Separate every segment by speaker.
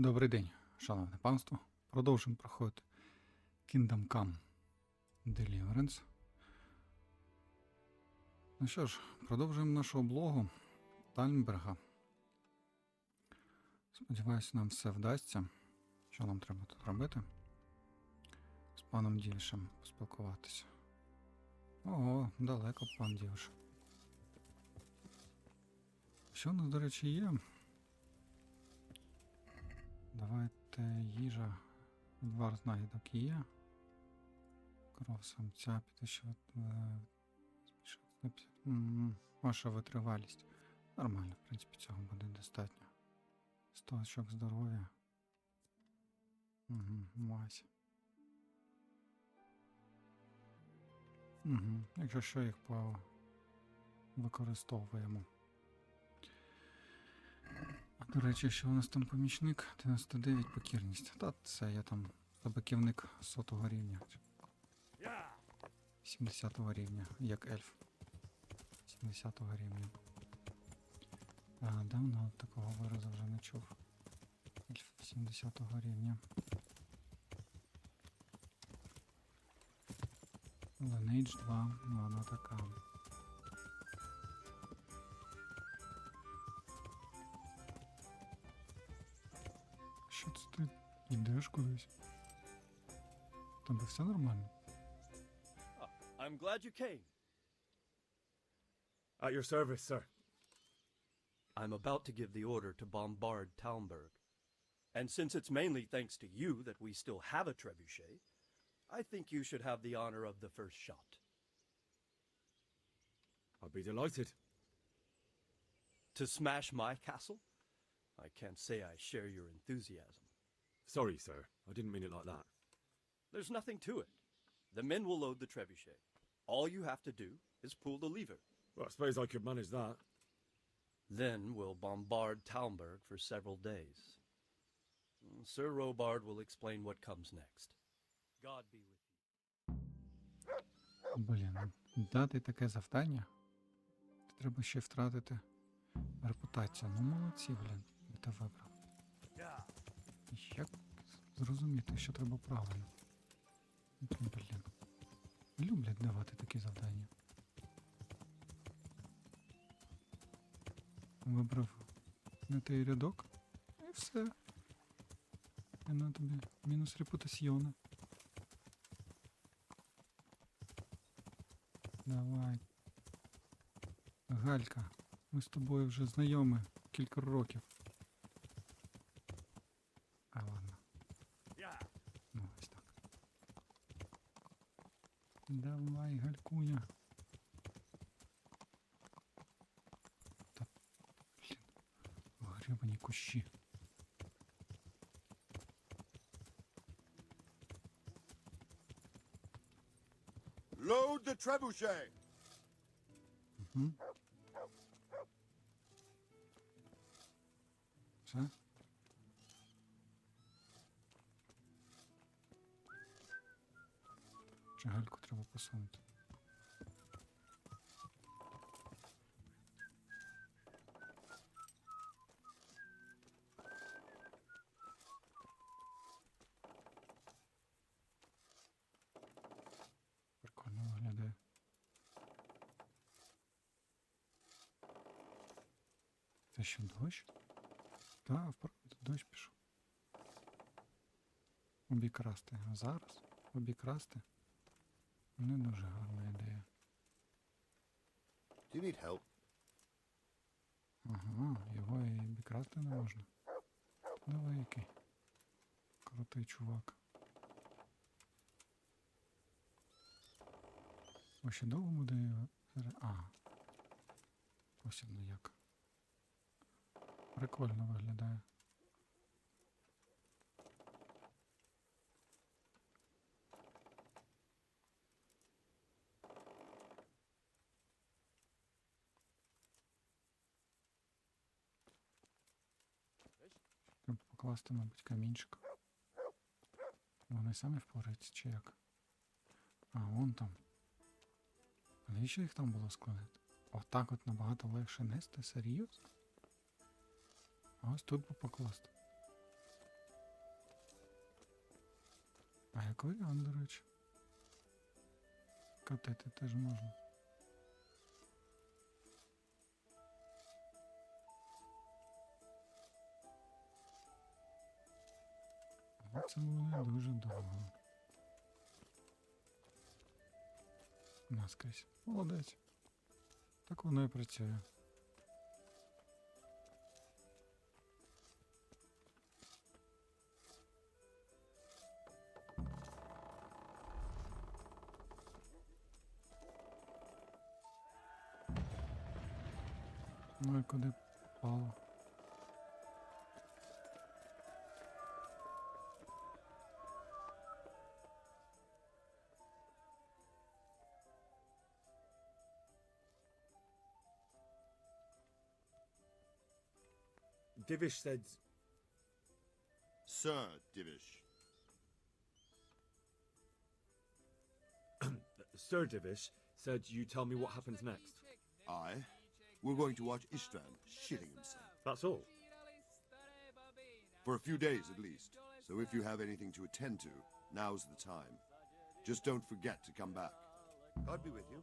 Speaker 1: Добрий день, шановне панство. Продовжуємо проходити Kingdom Come Deliverance. Ну що ж, продовжуємо нашу облогу Тальмберга. Сподіваюся, нам все вдасться. Що нам треба тут робити? З паном Дівішем поспілкуватися. Ого, далеко пан Дівіш. Що у нас, до речі, є? Давайте їжа. Відвар знахідок є. Кров самця, ваша витривалість. Нормально, в принципі, цього буде достатньо. 100 очок здоров'я. Мазь. Якщо що, їх використовуємо. А, до речі, що у нас там помічник? 99 покірність. Та це я там табаківник 100-го рівня. 70-го рівня, як ельф. 70-го рівня. Давно такого виразу вже не чув. Ельф 70-го рівня. Lineage 2, вона така. Що це ти йдеш кудись? Тобі все нормально?
Speaker 2: I'm glad you came.
Speaker 3: At your service, sir.
Speaker 2: I'm about to give the order to bombard Talmberg. And since it's mainly thanks to you that we still have a trebuchet, I think you should have the honor of the first shot.
Speaker 3: I'd be delighted.
Speaker 2: To smash my castle? I can't say I share your enthusiasm.
Speaker 3: Sorry, sir. I didn't mean it like that.
Speaker 2: There's nothing to it. The men will load the trebuchet. All you have to do is pull the lever.
Speaker 3: Well, I suppose I could manage that.
Speaker 2: Then we'll bombard Talmberg for several days. Sir Robard will explain what comes next. God be with you.
Speaker 1: Блін, дати таке завдання? Треба ще втратити репутацію. Ну молодці, блін, ти вибрав. Як зрозуміти, що треба правильно? Блін. Люблять давати такі завдання. Вибрав не той рядок, і все. І на тобі мінус репутаціона. Давай. Галька, ми з тобою вже знайомі кілька років. А ладно. Ну, ось так. Давай, Галькуня. Та, блін, гребані кущі.
Speaker 4: Load the trebuchet!
Speaker 1: Все? Чи гальку треба посунути? Прикольно виглядає. Це що, дощ? Так, вправді дощ пішов. Обікрасти. А зараз обікрасти не дуже гарна ідея.
Speaker 4: Do you need help?
Speaker 1: Ага, його і обікрасти не можна. Давай який. Крутий чувак. Ось ще довго буде його... Ось воно як. Прикольно виглядає. Треба покласти, мабуть, камінчик. Вони самі впораються, чи як? Вон там. А навіщо їх там було складати? Отак от набагато легше нести, серйозно? А ось тут би покласти. А як варіант, до речі. Катити теж можна. Але це буде дуже довго. Наскрізь. Молодець. Так воно і працює. Ну і куди попало?
Speaker 3: Divish said...
Speaker 4: Sir Divish.
Speaker 3: Sir Divish said you tell me what happens next.
Speaker 4: Aye. We're going to watch Istvan shitting himself.
Speaker 3: That's all.
Speaker 4: For a few days at least. So if you have anything to attend to, now's the time. Just don't forget to come back. God be with you.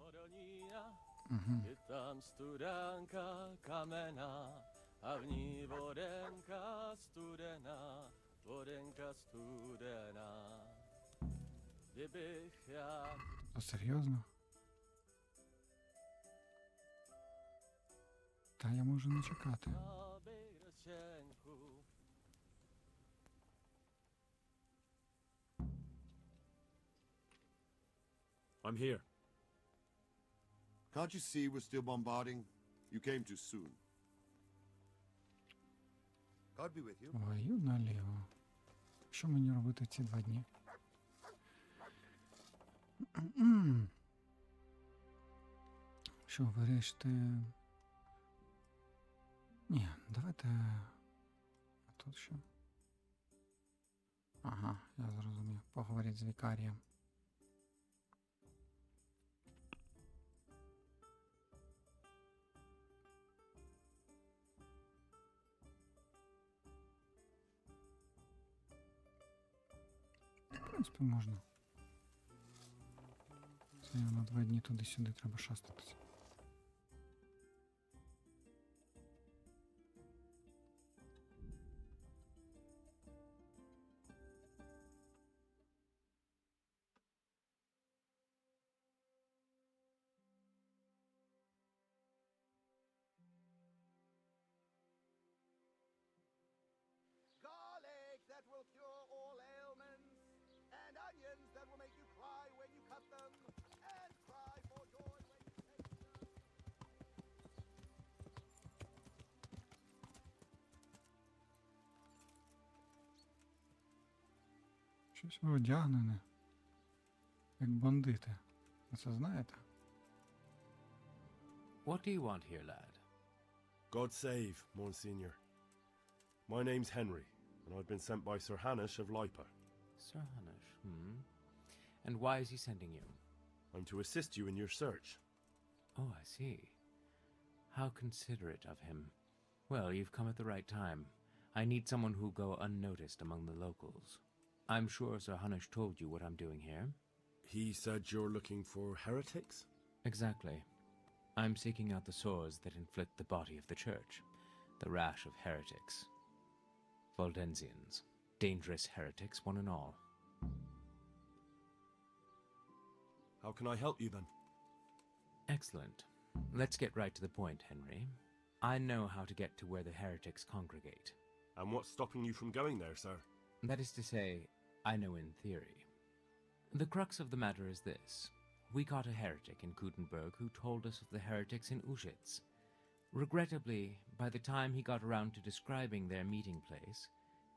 Speaker 5: Там студенка камена, а в ній воденька студена, воденька студена. Дибих як
Speaker 1: То серйозно? Та я можу не чекати.
Speaker 5: на березеньку.
Speaker 3: I'm here.
Speaker 4: Can't you see we're still bombarding? You came too soon. God be with you.
Speaker 1: Вою наліво. Що мені робити ці 2 дні? Що, вирішити? Ні, давайте... А тут що? Ага, я зрозумів. Поговорити з вікарієм. В принципі, можна. Це на 2 дні туди-сюди треба шастатися.
Speaker 4: Garlic that will cure all ailments, and onions that will make you cry when you cut them, and cry for joy when you taste them.
Speaker 1: Щось ви одягнене. Як бандити. Ви це знаєте?
Speaker 6: What do you want here, lad?
Speaker 7: God save, Monsignor. My name's Henry, and I've been sent by Sir Hanish of Lipa.
Speaker 6: Sir Hanish, And why is he sending you?
Speaker 7: I'm to assist you in your search.
Speaker 6: Oh, I see. How considerate of him. Well, you've come at the right time. I need someone who'll go unnoticed among the locals. I'm sure Sir Hanish told you what I'm doing here.
Speaker 7: He said you're looking for heretics?
Speaker 6: Exactly. I'm seeking out the sores that inflict the body of the church. The rash of heretics. Waldensians. Dangerous heretics, one and all.
Speaker 7: How can I help you then?
Speaker 6: Excellent. Let's get right to the point, Henry. I know how to get to where the heretics congregate.
Speaker 7: And what's stopping you from going there, sir?
Speaker 6: That is to say, I know in theory. The crux of the matter is this. We caught a heretic in Gutenberg who told us of the heretics in Ushitz. Regrettably, by the time he got around to describing their meeting place,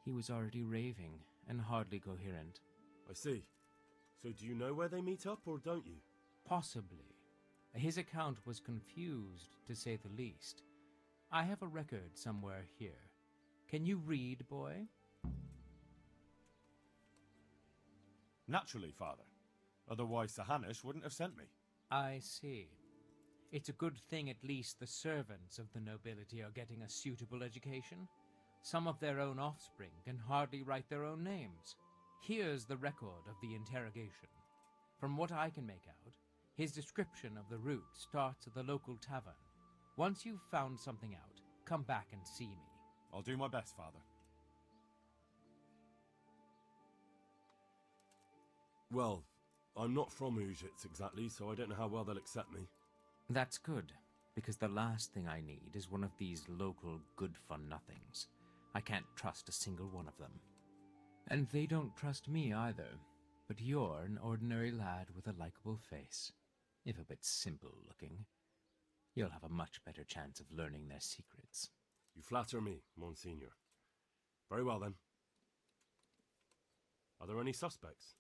Speaker 6: he was already raving and hardly coherent.
Speaker 7: I see. So do you know where they meet up, or don't you?
Speaker 6: Possibly. His account was confused, to say the least. I have a record somewhere here. Can you read, boy?
Speaker 8: Naturally, Father. Otherwise, Sir Hanish wouldn't have sent me.
Speaker 6: I see. It's a good thing at least the servants of the nobility are getting a suitable education. Some of their own offspring can hardly write their own names. Here's the record of the interrogation. From what I can make out, his description of the route starts at the local tavern. Once you've found something out, come back and see me.
Speaker 8: I'll do my best, Father.
Speaker 7: Well, I'm not from Ujits exactly, so I don't know how well they'll accept me.
Speaker 6: That's good, because the last thing I need is one of these local good-for-nothings. I can't trust a single one of them. And they don't trust me either. But you're an ordinary lad with a likable face. If a bit simple-looking, you'll have a much better chance of learning their secrets.
Speaker 7: You flatter me, Monsignor. Very well, then. Are there any suspects?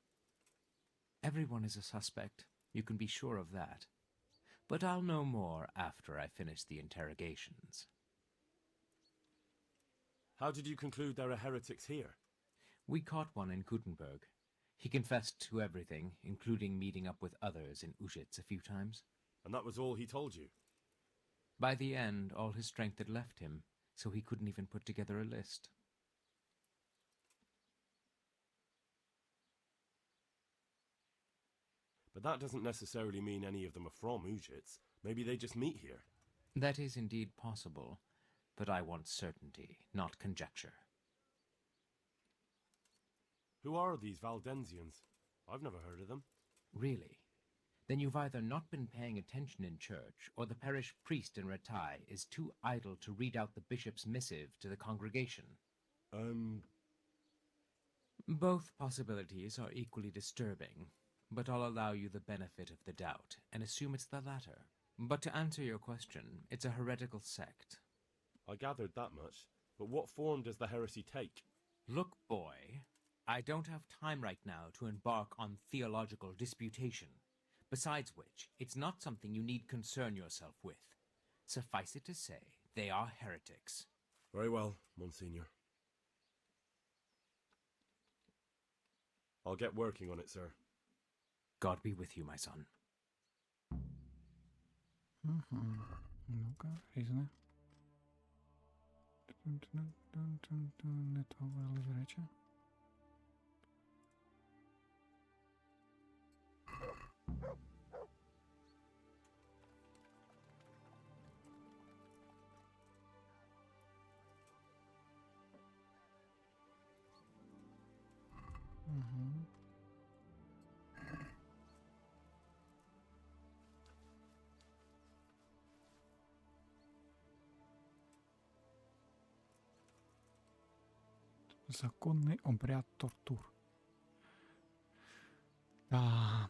Speaker 6: Everyone is a suspect, you can be sure of that. But I'll know more after I finish the interrogations.
Speaker 7: How did you conclude there are heretics here?
Speaker 6: We caught one in Gutenberg. He confessed to everything, including meeting up with others in Ujits a few times.
Speaker 7: And that was all he told you?
Speaker 6: By the end, all his strength had left him, so he couldn't even put together a list.
Speaker 7: But that doesn't necessarily mean any of them are from Ujits. Maybe they just meet here.
Speaker 6: That is indeed possible, but I want certainty, not conjecture.
Speaker 7: Who are these Valdensians? I've never heard of them.
Speaker 6: Really? Then you've either not been paying attention in church, or the parish priest in Ratai is too idle to read out the bishop's missive to the congregation. Both possibilities are equally disturbing, but I'll allow you the benefit of the doubt and assume it's the latter. But to answer your question, it's a heretical sect.
Speaker 7: I gathered that much, but what form does the heresy take?
Speaker 6: Look, boy, I don't have time right now to embark on theological disputation. Besides which, it's not something you need concern yourself with. Suffice it to say, they are heretics.
Speaker 7: Very well, Monsignor. I'll get working on it, sir.
Speaker 6: God be with you, my son.
Speaker 1: Ну-ка, різне. Не то вирали речі. Законний обряд тортур. Да.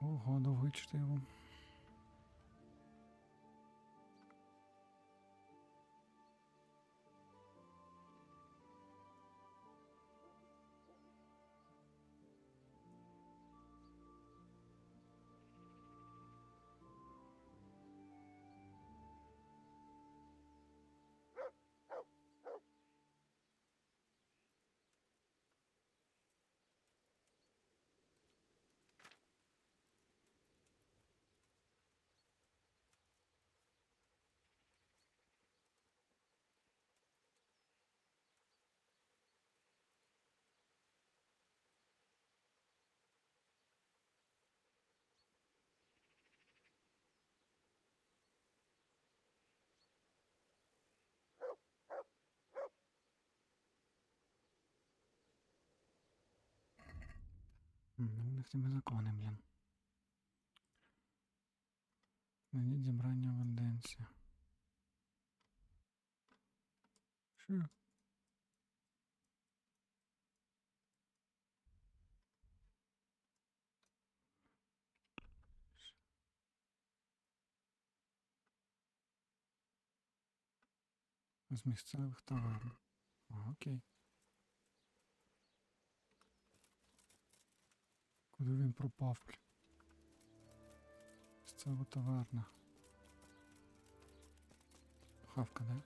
Speaker 1: Ого, довго чтиво. У них тебе закони, блін. Знайдіть зібрання в Енденсі. Що? З місцевих таверн. Окей. Куди він пропав? Місцева таверна. Хавка, да?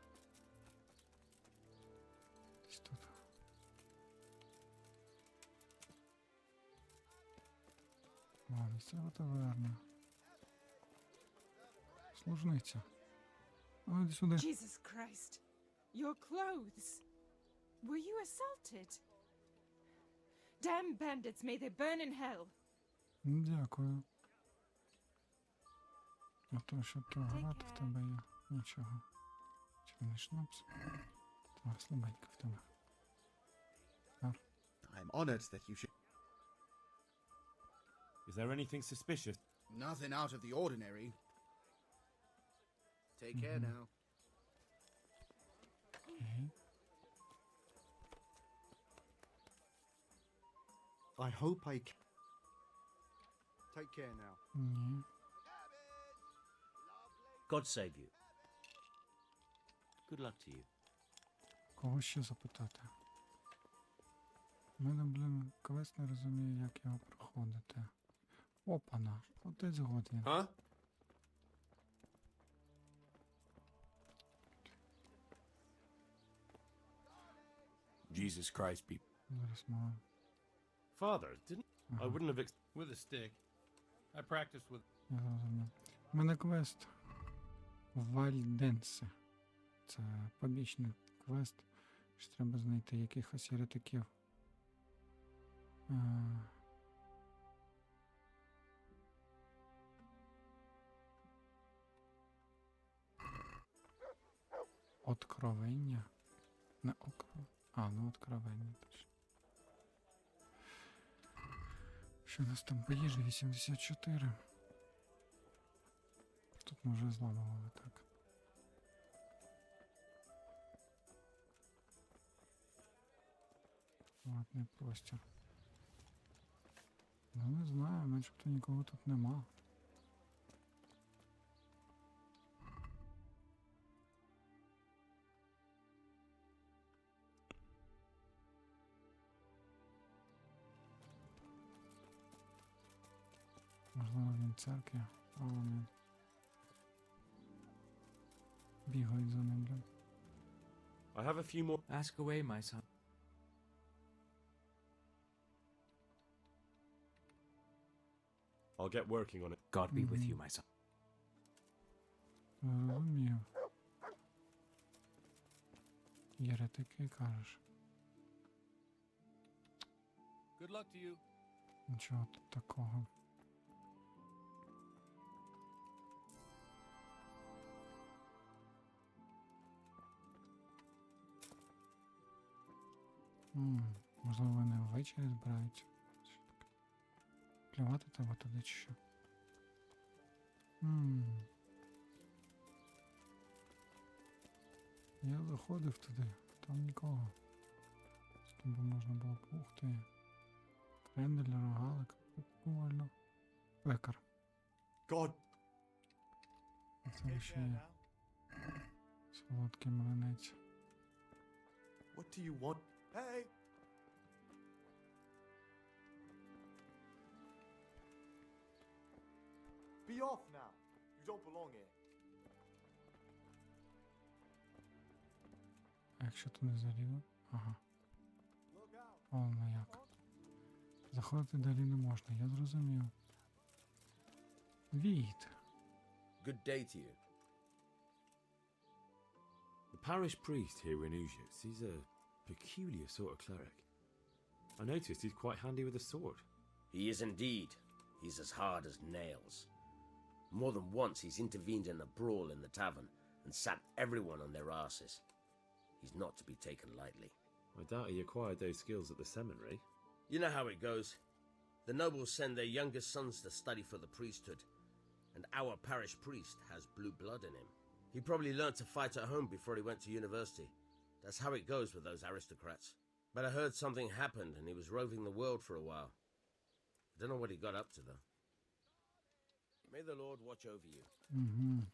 Speaker 1: Десь тут. О, місцева таверна. Служниця. А, іди сюди.
Speaker 9: Jesus Christ. Your clothes. Were you assaulted? Damn bandits, may they burn in hell.
Speaker 1: Дякую. А то, що то грати в тебе є. Нічого. Червоний шнапс. Так, слабенько в тебе.
Speaker 4: I'm honored that you should.
Speaker 8: Is there anything suspicious?
Speaker 4: Nothing out of the ordinary. Take care now.
Speaker 1: Окей.
Speaker 4: I hope I can. Take care now.
Speaker 1: Ні.
Speaker 10: God save you. Good luck to you.
Speaker 1: Кого ще запитати? У мене, блін, квест не розумію, як його проходити. Опана. Отець Годвін.
Speaker 3: Huh?
Speaker 8: Jesus Christ, people.
Speaker 1: Зараз маю.
Speaker 8: Father, didn't I
Speaker 1: Ага,
Speaker 8: wouldn't have
Speaker 5: With a stick. I practice with.
Speaker 1: я зрозумів. У мене квест Вальденсе. Це побічний квест. Що треба знайти якихось єретиків. Откровення. Не окро. А, ну откровення точно. Що у нас там по їжі? 84. Тут ми вже зламували, так. Ладний простір. Ну не знаю, начебто нікого тут нема. Можливо, він в церкві, а вони бігають за ним, блін.
Speaker 7: I have a few more.
Speaker 6: Ask away, my son.
Speaker 7: I'll get working on it.
Speaker 6: God be with you, my son.
Speaker 1: Розумію. Єретики, кажеш.
Speaker 5: Good luck to you.
Speaker 1: Нічого тут такого. Можливо, вони ввечері збираються. Плювати треба туди чи що? Я заходив туди, там нікого. З ким би можна було пухти. Крендель, рогалик, прикольно. Пекар.
Speaker 7: God,
Speaker 1: Це ще є. Солодкий млинець.
Speaker 7: what do you want? Hey!
Speaker 4: Be off now. You don't belong here.
Speaker 1: А якщо туди залізу? Ага.
Speaker 4: Look out.
Speaker 1: Воно як. Заходити далі не можна, я зрозумів. Війт.
Speaker 11: Good day to you.
Speaker 3: The parish priest here in Ujits, he's a peculiar sort of cleric. I noticed he's quite handy with a sword.
Speaker 11: He is indeed. He's as hard as nails. More than once he's intervened in a brawl in the tavern and sat everyone on their arses. He's not to be taken lightly.
Speaker 3: I doubt he acquired those skills at the seminary.
Speaker 11: You know how it goes. The nobles send their youngest sons to study for the priesthood, and our parish priest has blue blood in him. He probably learned to fight at home before he went to university. That's how it goes with those aristocrats. But I heard something happened and he was roving the world for a while. I don't know what he got up to, though. May the Lord watch over you.
Speaker 1: Угу.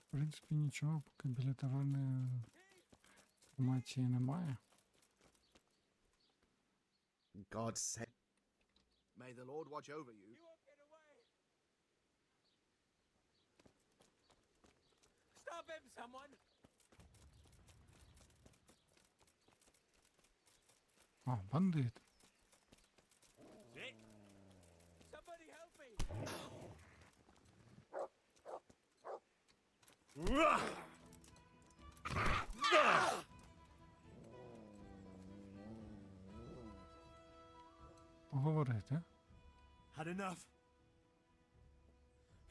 Speaker 1: В принципі, нічого, поки біля таверни інформації немає.
Speaker 4: God save. May the Lord watch over you.
Speaker 5: Stop him, someone!
Speaker 1: А, бандит.
Speaker 5: Somebody help me!
Speaker 1: Поговорити.
Speaker 8: Had enough.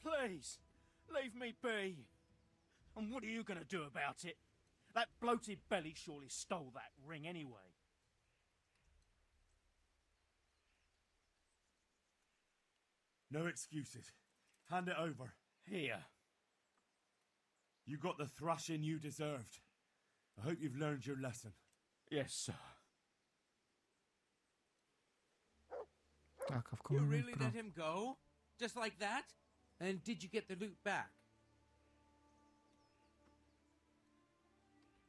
Speaker 10: Please, leave me be. And what are you going to do about it? That bloated belly surely stole that ring anyway.
Speaker 8: No excuses. Hand it over.
Speaker 10: Here.
Speaker 8: You got the thrashing you deserved. I hope you've learned your lesson.
Speaker 10: Yes, sir.
Speaker 1: Так, а в
Speaker 6: You
Speaker 1: кого він
Speaker 6: really
Speaker 1: вкрав?
Speaker 6: let him go? Just like that? And did you get the loot back?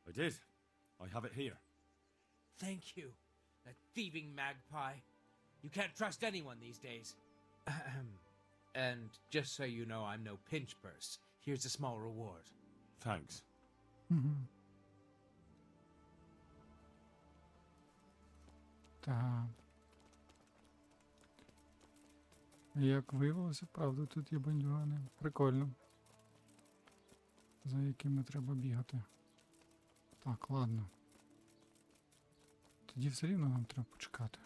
Speaker 8: I did. I have it here.
Speaker 6: Thank you. That thieving magpie. You can't trust anyone these days. And just so you know, I'm no pinch purse. Here's a small reward.
Speaker 8: Thanks.
Speaker 1: Угу. Так. Як виявилося, правда, тут є бандюгани. Прикольно. За якими треба бігати. Так, ладно. Тоді все рівно нам треба почекати.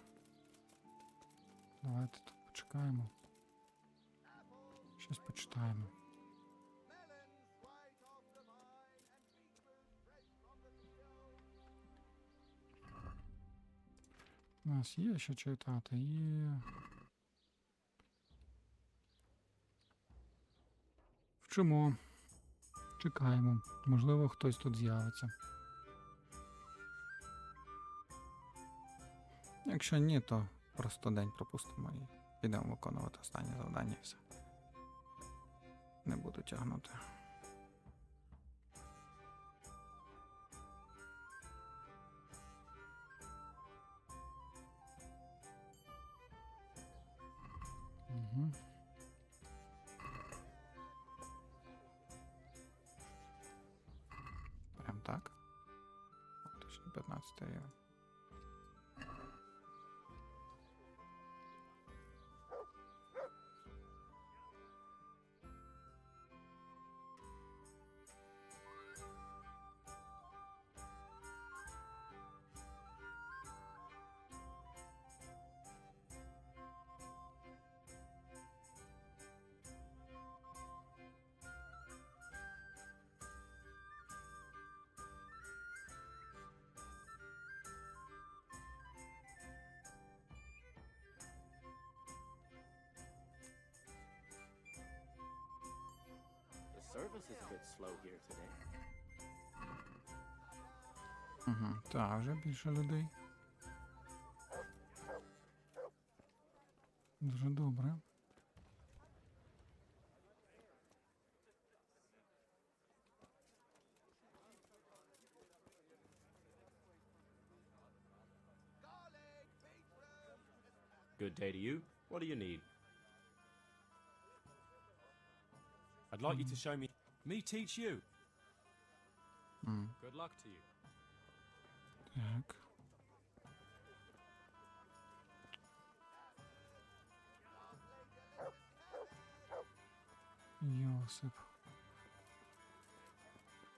Speaker 1: Давайте тут почекаємо. Щось почитаємо.
Speaker 4: Melons right off the vine and beetroot fresh from the field.
Speaker 1: У нас є що читати і... Вчимо. Чекаємо. Можливо, хтось тут з'явиться. Якщо ні, то просто день пропустимо і підемо виконувати останнє завдання і все. Не буду тягнути. Угу. Прям так. Точно 15 рівень.
Speaker 12: Service is a bit slow here today.
Speaker 1: Угу. Так, вже більше людей. Дуже добре.
Speaker 4: Garlic, beetroot.
Speaker 12: Good day to you. What do you need?
Speaker 8: I'd like you to show me.
Speaker 12: Me teach you.
Speaker 1: М,
Speaker 12: Good luck to you.
Speaker 1: Так. Йосип.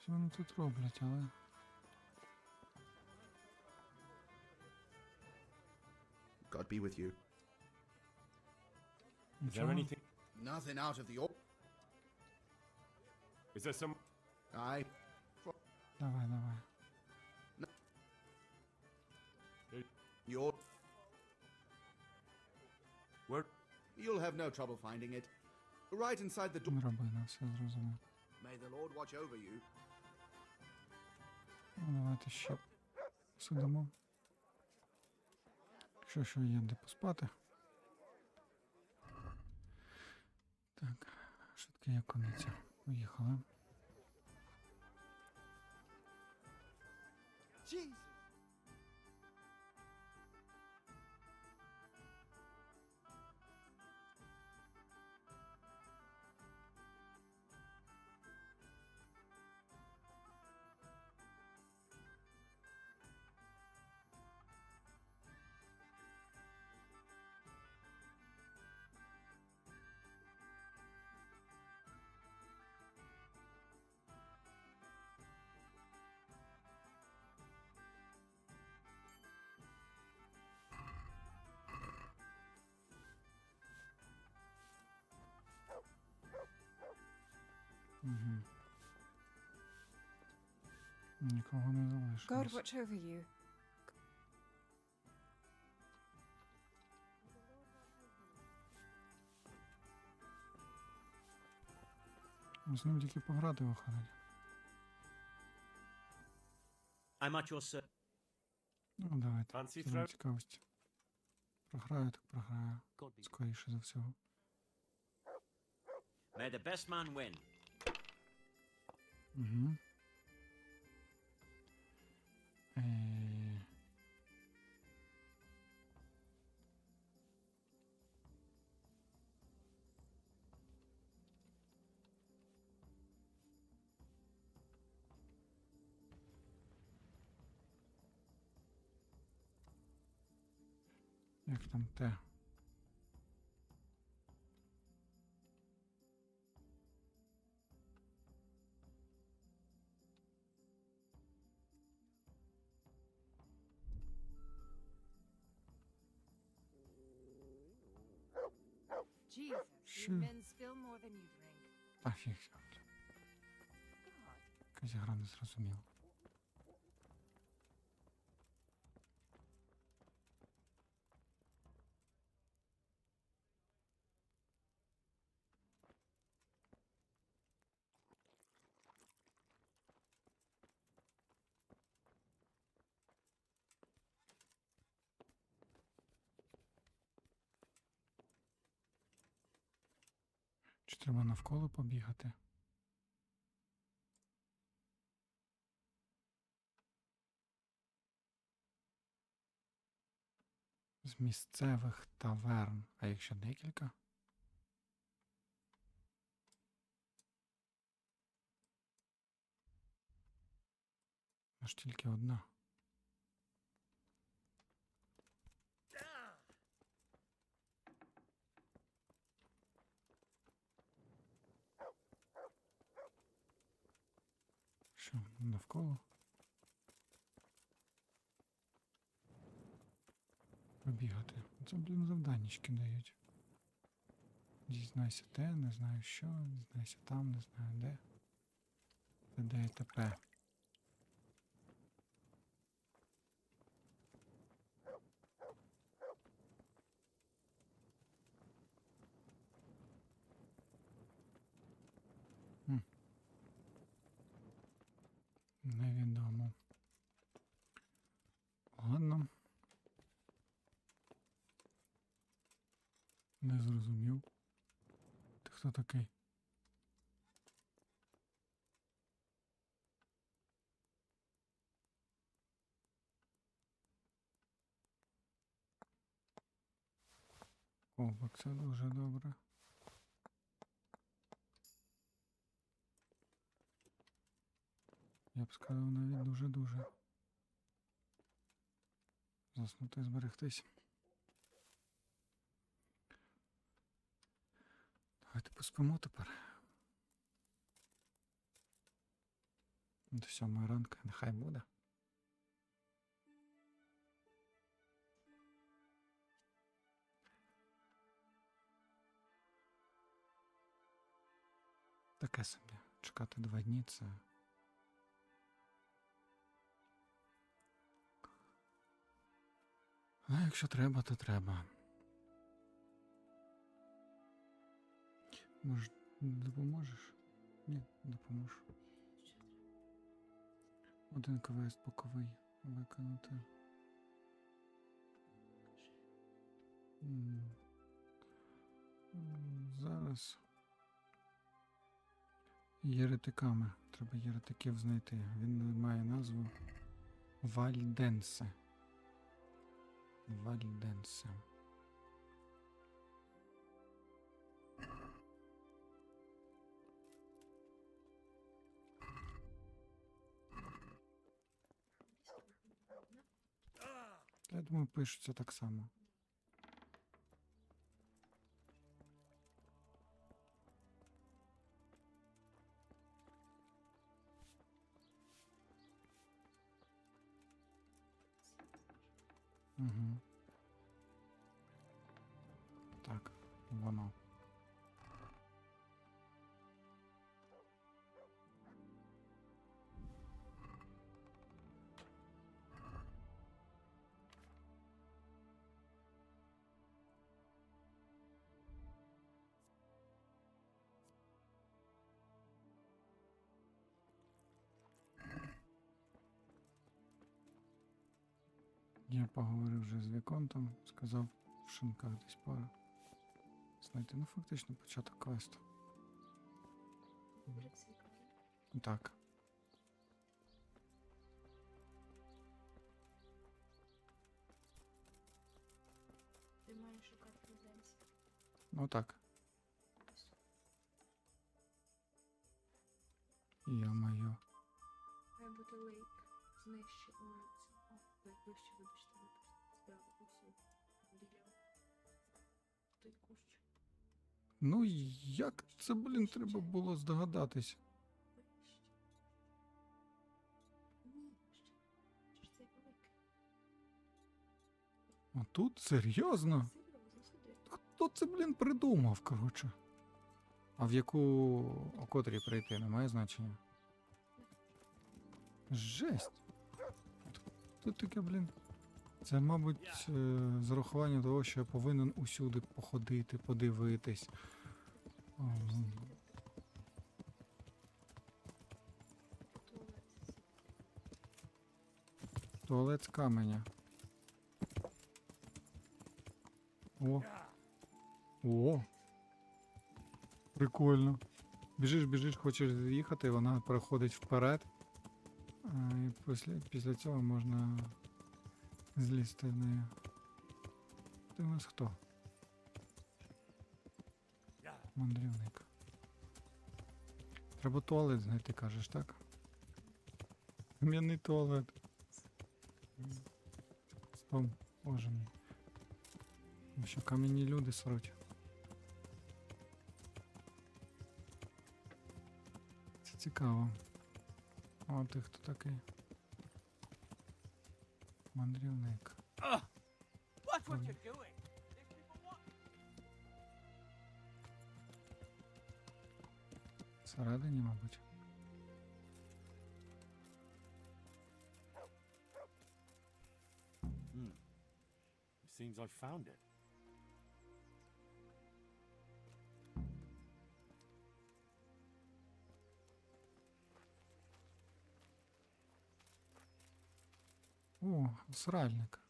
Speaker 1: Що вони тут роблять, але...
Speaker 4: God be with you.
Speaker 8: Is there
Speaker 1: Нічого?
Speaker 8: anything?
Speaker 4: Nothing out of the ordinary.
Speaker 8: Is there some?
Speaker 4: Aye.
Speaker 1: Давай, давай.
Speaker 4: You're... You'll have no trouble finding it. Right inside the door.
Speaker 1: Драбина, все зрозумів.
Speaker 4: May the Lord watch over you.
Speaker 1: Ну, давайте ще сидимо. Якщо що є де поспати. Так, швидке як кониця. Поїхали.
Speaker 4: Jesus!
Speaker 1: Угу. Нікого не
Speaker 9: God
Speaker 1: залишилось.
Speaker 9: watch over you.
Speaker 1: З ним тільки пограти виходить.
Speaker 12: I'm at your service.
Speaker 1: Ну, давайте.
Speaker 7: Fancy
Speaker 1: Заради
Speaker 7: throw?
Speaker 1: цікавості. Програю, так програю.
Speaker 12: God be.
Speaker 1: Скоріше за всього.
Speaker 12: May the best man win.
Speaker 1: Угу. Як там те?
Speaker 9: Jesus,
Speaker 1: Що?
Speaker 9: you men spill more than you drink.
Speaker 1: Та фіг. Якась гра не зрозуміла. Чи треба навколо побігати? З місцевих таверн. А якщо декілька? Аж тільки одна. Що, навколо? Побігати. Це, блін, завданнячки дають. Дізнайся те, не знаю що, дізнайся там, не знаю де. Де і т.п. Невідомо. Ладно. Не зрозумів. Ти хто такий? Ковбак, це дуже добре. Я б сказав, навіть дуже-дуже. Заснути і зберегтись. Давайте поспимо тепер. До 7 ранку, нехай буде. Таке собі. Чекати 2 дні це А якщо треба, то треба. Може, допоможеш? Ні, не допоможу. Один квест боковий виконати. Зараз єретиками. Треба єретиків знайти. Він має назву Вальденсе. Вальденсе. Я думаю, пишеться так само. Угу. Так, воно. Я поговорив вже з Віконтом, сказав в шинках десь пара. Знайти, ну фактично початок квесту. Так.
Speaker 13: Ти маєш шукати резиденцію.
Speaker 1: Ну так. Йо-моє.
Speaker 13: Має бути лейк. Знищи вище, вибачте. Справа усю. Біля. Той кущ.
Speaker 1: Ну як це, блін, треба було здогадатись?
Speaker 13: Вище. Ні, вище. Чи ж це велике?
Speaker 1: А тут? Серйозно?
Speaker 13: Серйозно, сюди.
Speaker 1: Хто це, блін, придумав, коротше? А в яку о котрій прийти, не має значення? Жесть! Тут таке, блін. Це, мабуть, з урахуванням того, що я повинен усюди походити, подивитись. Туалет з каменя. О! О! Прикольно. Біжиш, хочеш з'їхати, вона проходить вперед. І після цього можна злізти в неї. Ти у нас хто? Мандрівник. Треба туалет знайти, кажеш, так? Кам'яний туалет. Стом, боже мій. Тому що кам'яні люди сруть. Це цікаво. О, ти хто такий? Мандрівник.
Speaker 5: Watch what you're doing. These people want.
Speaker 1: Всередині, мабуть.
Speaker 3: It seems I found it.
Speaker 1: О, сральник.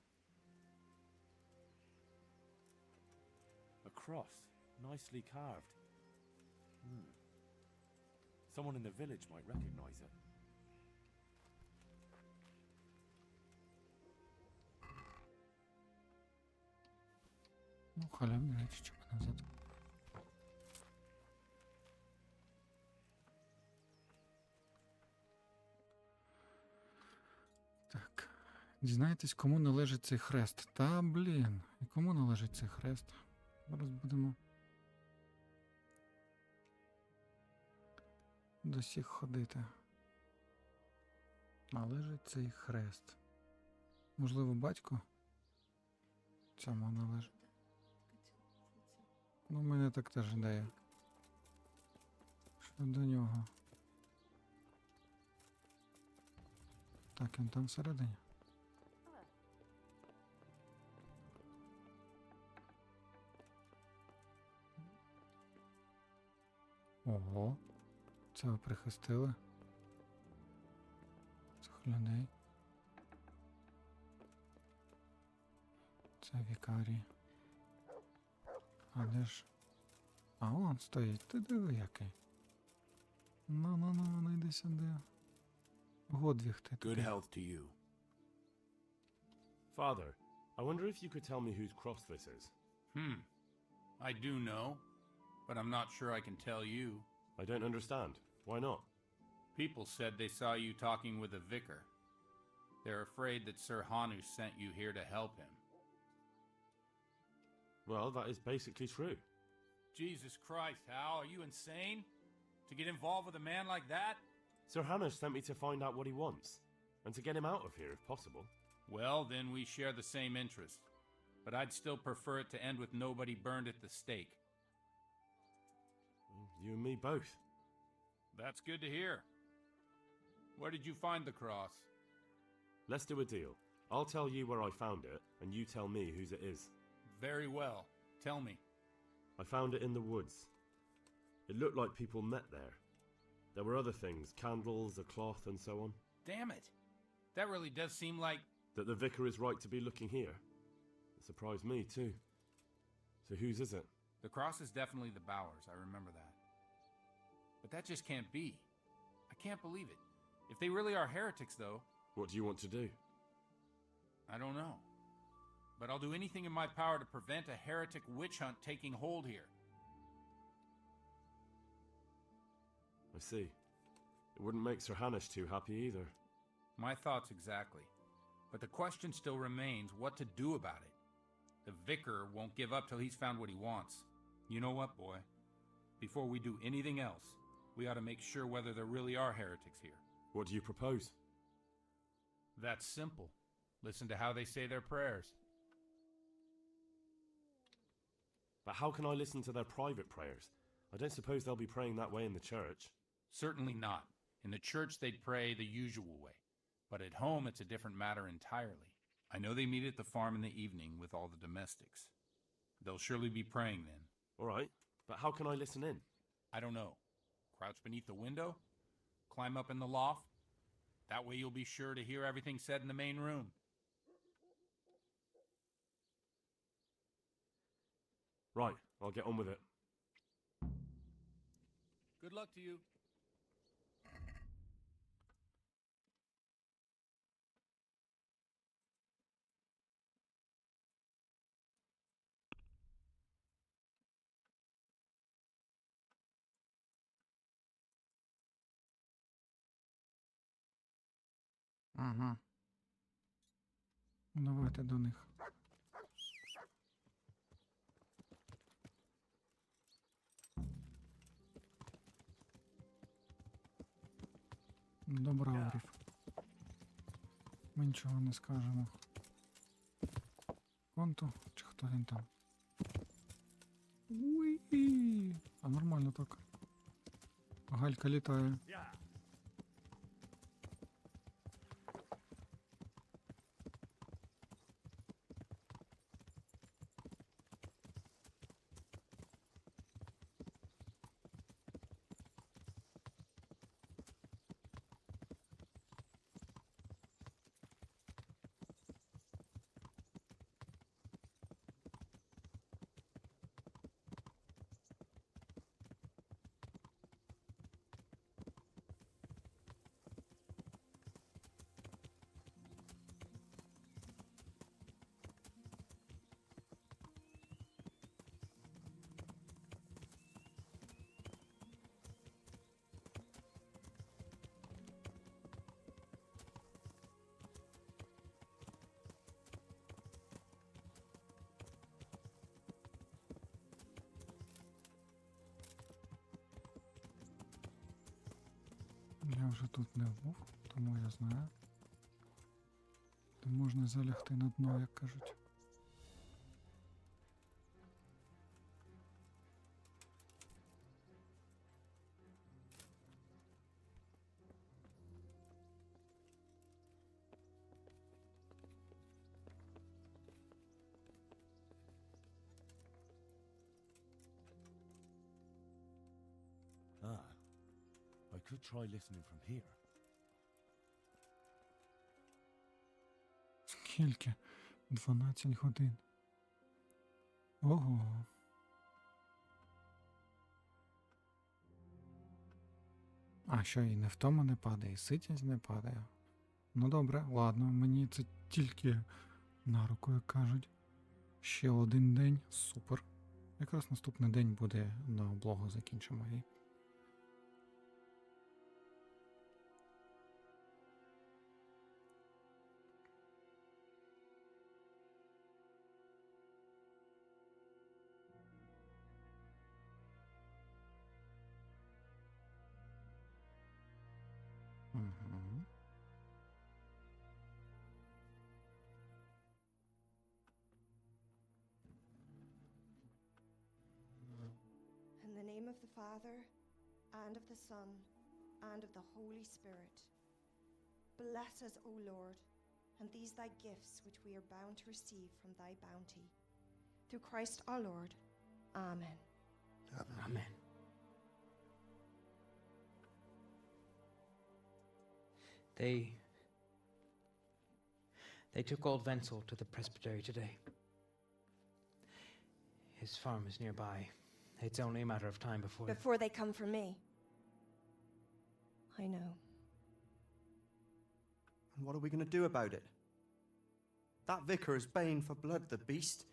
Speaker 3: A cross, nicely carved. Someone in the village might recognize it.
Speaker 1: Ну, халявні речі, чого не взяти. Так. Дізнайтесь, кому належить цей хрест. Та, блін. І кому належить цей хрест? Зараз будемо до всіх ходити. Належить цей хрест. Можливо, батько цьому належить. Ну, в мене так теж ідея. Що до нього? Так, він там всередині. Ого. Це ви прихистили. Цих людей. Це вікарій. А де ж? А он стоїть. Ти диви який. Ну, йди сюди. Годвіг ти такий.
Speaker 7: Good health to you. Father, I wonder if you could tell me whose cross this is.
Speaker 14: I do know, but I'm not sure I can tell you.
Speaker 7: I don't understand. Why not?
Speaker 14: People said they saw you talking with a vicar. They're afraid that Sir Hanu sent you here to help him.
Speaker 7: Well, that is basically true.
Speaker 14: Jesus Christ, Hal, are you insane? To get involved with a man like that?
Speaker 7: Sir Hannah sent me to find out what he wants, and to get him out of here if possible.
Speaker 14: Well, then we share the same interest. But I'd still prefer it to end with nobody burned at the stake.
Speaker 7: You and me both.
Speaker 14: That's good to hear. Where did you find the cross?
Speaker 7: Let's do a deal. I'll tell you where I found it, and you tell me whose it is.
Speaker 14: Very well. Tell me.
Speaker 7: I found it in the woods. It looked like people met there. There were other things, candles, a cloth, and so on.
Speaker 14: Damn it. That really does seem like...
Speaker 7: That the vicar is right to be looking here. It surprised me, too. So whose is it?
Speaker 14: The cross is definitely the Bowers, I remember that. But that just can't be. I can't believe it. If they really are heretics, though...
Speaker 7: What do you want to do?
Speaker 14: I don't know. But I'll do anything in my power to prevent a heretic witch hunt taking hold here.
Speaker 7: I see. It wouldn't make Sir Hanish too happy either.
Speaker 14: My thoughts exactly. But the question still remains what to do about it. The vicar won't give up till he's found what he wants. You know what, boy? Before we do anything else, we ought to make sure whether there really are heretics here.
Speaker 7: What do you propose?
Speaker 14: That's simple. Listen to how they say their prayers.
Speaker 7: But how can I listen to their private prayers? I don't suppose they'll be praying that way in the church.
Speaker 14: Certainly not. In the church they'd pray the usual way. But at home it's a different matter entirely. I know they meet at the farm in the evening with all the domestics. They'll surely be praying then.
Speaker 7: All right, but how can I listen in?
Speaker 14: I don't know. Crouch beneath the window? Climb up in the loft? That way you'll be sure to hear everything said in the main room.
Speaker 7: Right, I'll get on with it.
Speaker 14: Good luck to you.
Speaker 1: Ага. Давайте до них. Добра, Орів. Ми нічого не скажемо. Конту, чи хто він там? Уї! А нормально так. Галька літає. Я вже тут не був, тому я знаю. Де можна залягти на дно, як кажуть.
Speaker 8: could try listening from here.
Speaker 1: Скільки? 12 годин. Ого. А що, і не втома не падає, і ситість не падає. Ну добре, ладно, мені це тільки на руку, як кажуть. Ще один день, супер. Якраз наступний день буде на облогу закінчимо і. Угу.
Speaker 15: In the name of the Father, and of the Son, and of the Holy Spirit. Bless us, O Lord, and these thy gifts which we are bound to receive from thy bounty. Through Christ our Lord. Amen.
Speaker 6: Amen. They took old Wenzel to the presbytery today. His farm is nearby. It's only a matter of time before...
Speaker 15: Before they come for me. I know.
Speaker 16: And what are we going to do about it? That vicar is baying for blood, the beast.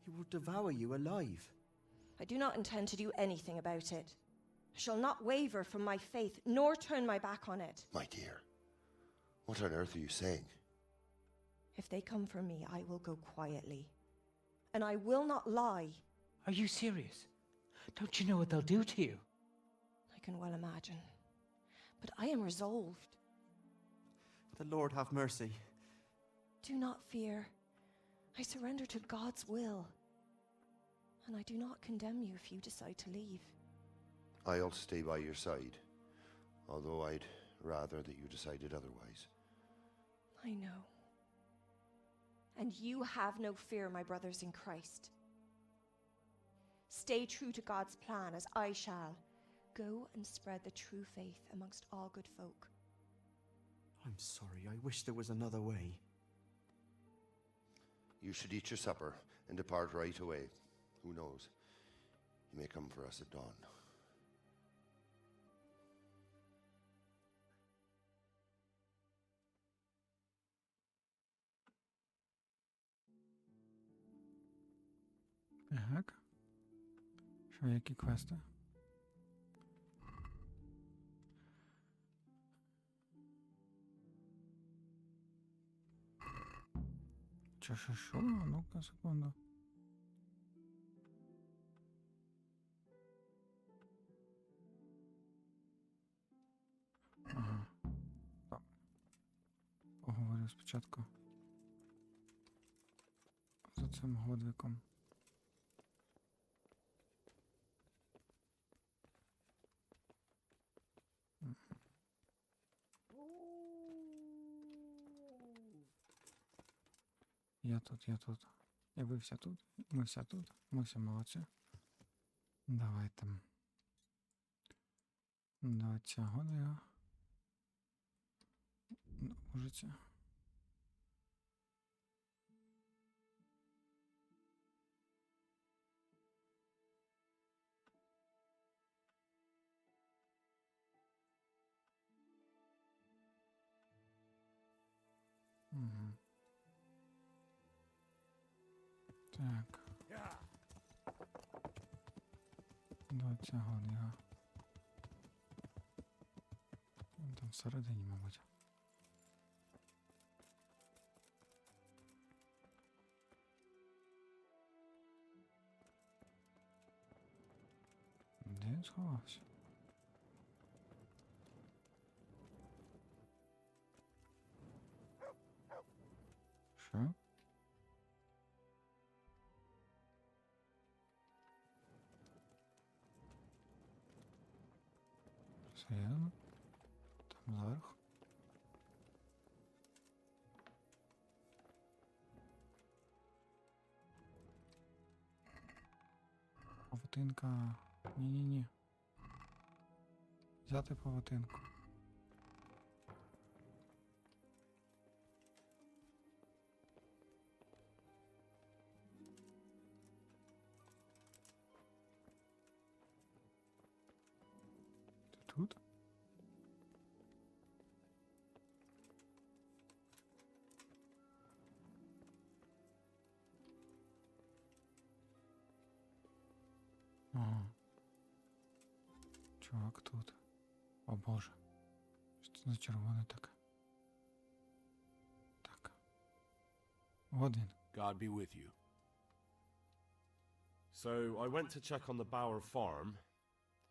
Speaker 16: He will devour you alive.
Speaker 15: I do not intend to do anything about it. I shall not waver from my faith, nor turn my back on it.
Speaker 17: My dear, what on earth are you saying?
Speaker 15: If they come for me, I will go quietly. And I will not lie.
Speaker 6: Are you serious? Don't you know what they'll do to you?
Speaker 15: I can well imagine. But I am resolved.
Speaker 16: The Lord have mercy.
Speaker 15: Do not fear. I surrender to God's will. And I do not condemn you if you decide to leave.
Speaker 17: I'll stay by your side, although I'd rather that you decided otherwise.
Speaker 15: I know. And you have no fear, my brothers in Christ. Stay true to God's plan as I shall. Go and spread the true faith amongst all good folk.
Speaker 16: I'm sorry, I wish there was another way.
Speaker 17: You should eat your supper and depart right away. Who knows? He may come for us at dawn.
Speaker 1: Так. Що, які квести? Що? Ну-ка, секунду. Ага. Так. Поговорю спочатку з цим Годвіком. Я тут. І ви всі тут, ми всі тут, ми всі молодці. Давайте. До цього я. Можете. Угу. Так. До цього я. Там всередині, мабуть. Де він сховався? Що? Серйозно? Там зверху? Павутинка. Ні-ні-ні. Взяти павутинку. Ти тут? Ага. Чувак тут. О боже. Що це за червоне таке? Так. Один.
Speaker 8: God be with you.
Speaker 7: So, I went to check on the Bower farm,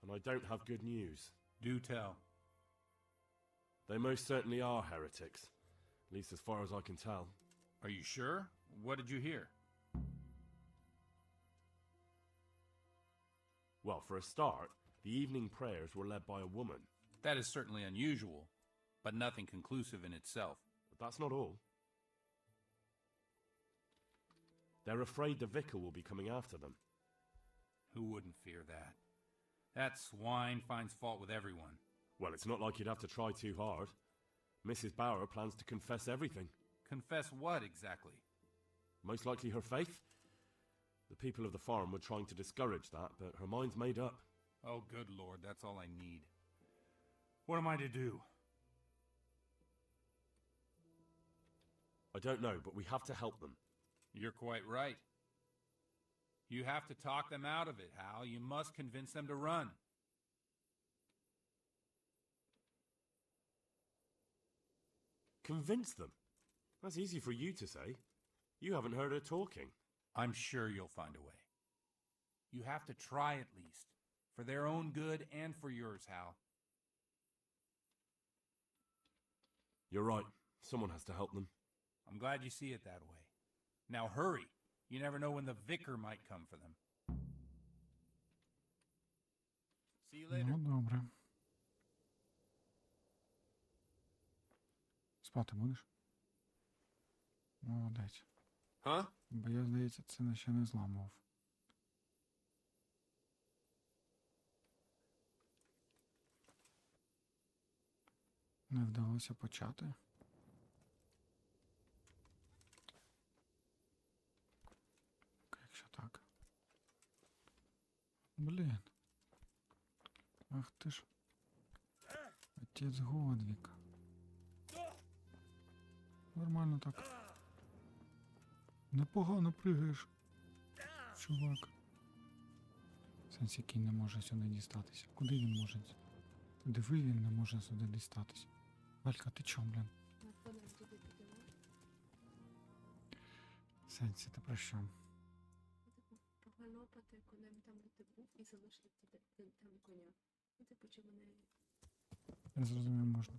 Speaker 7: and I don't have good news.
Speaker 14: Do tell.
Speaker 7: They most certainly are heretics, at least as far as I can tell.
Speaker 14: Are you sure? What did you hear?
Speaker 7: Well, for a start, the evening prayers were led by a woman.
Speaker 14: That is certainly unusual, but nothing conclusive in itself.
Speaker 7: But that's not all. They're afraid the vicar will be coming after them.
Speaker 14: Who wouldn't fear that? That swine finds fault with everyone.
Speaker 7: Well, it's not like you'd have to try too hard. Mrs. Bower plans to confess everything.
Speaker 14: Confess what exactly?
Speaker 7: Most likely her faith. The people of the farm were trying to discourage that, but her mind's made up.
Speaker 14: Oh, good Lord, that's all I need. What am I to do?
Speaker 7: I don't know, but we have to help them.
Speaker 14: You're quite right. You have to talk them out of it, Hal. You must convince them to run.
Speaker 7: Convince them? That's easy for you to say. You haven't heard her talking.
Speaker 14: I'm sure you'll find a way. You have to try at least. For their own good and for yours, Hal.
Speaker 7: You're right. Someone has to help them.
Speaker 14: I'm glad you see it that way. Now hurry. You never know when the vicar might come for them. See you later.
Speaker 1: Ну, добре. Спати будеш? Молодець.
Speaker 7: Huh?
Speaker 1: Бо я, здається, це ще не зламував. Не вдалося почати. Якщо так. Блін. Ах ти ж. Отець Годвік. Нормально так. Непогано пригаєш, чувак. Сенс, який не може сюди дістатися. Куди він може? Диви, він не може сюди дістатися. Валька, ти чо, блін? Сенсі, ти про що?
Speaker 13: Погалопати конем там, де ти був, і залишити там коня. І ти починає.
Speaker 1: Не зрозумів, можна.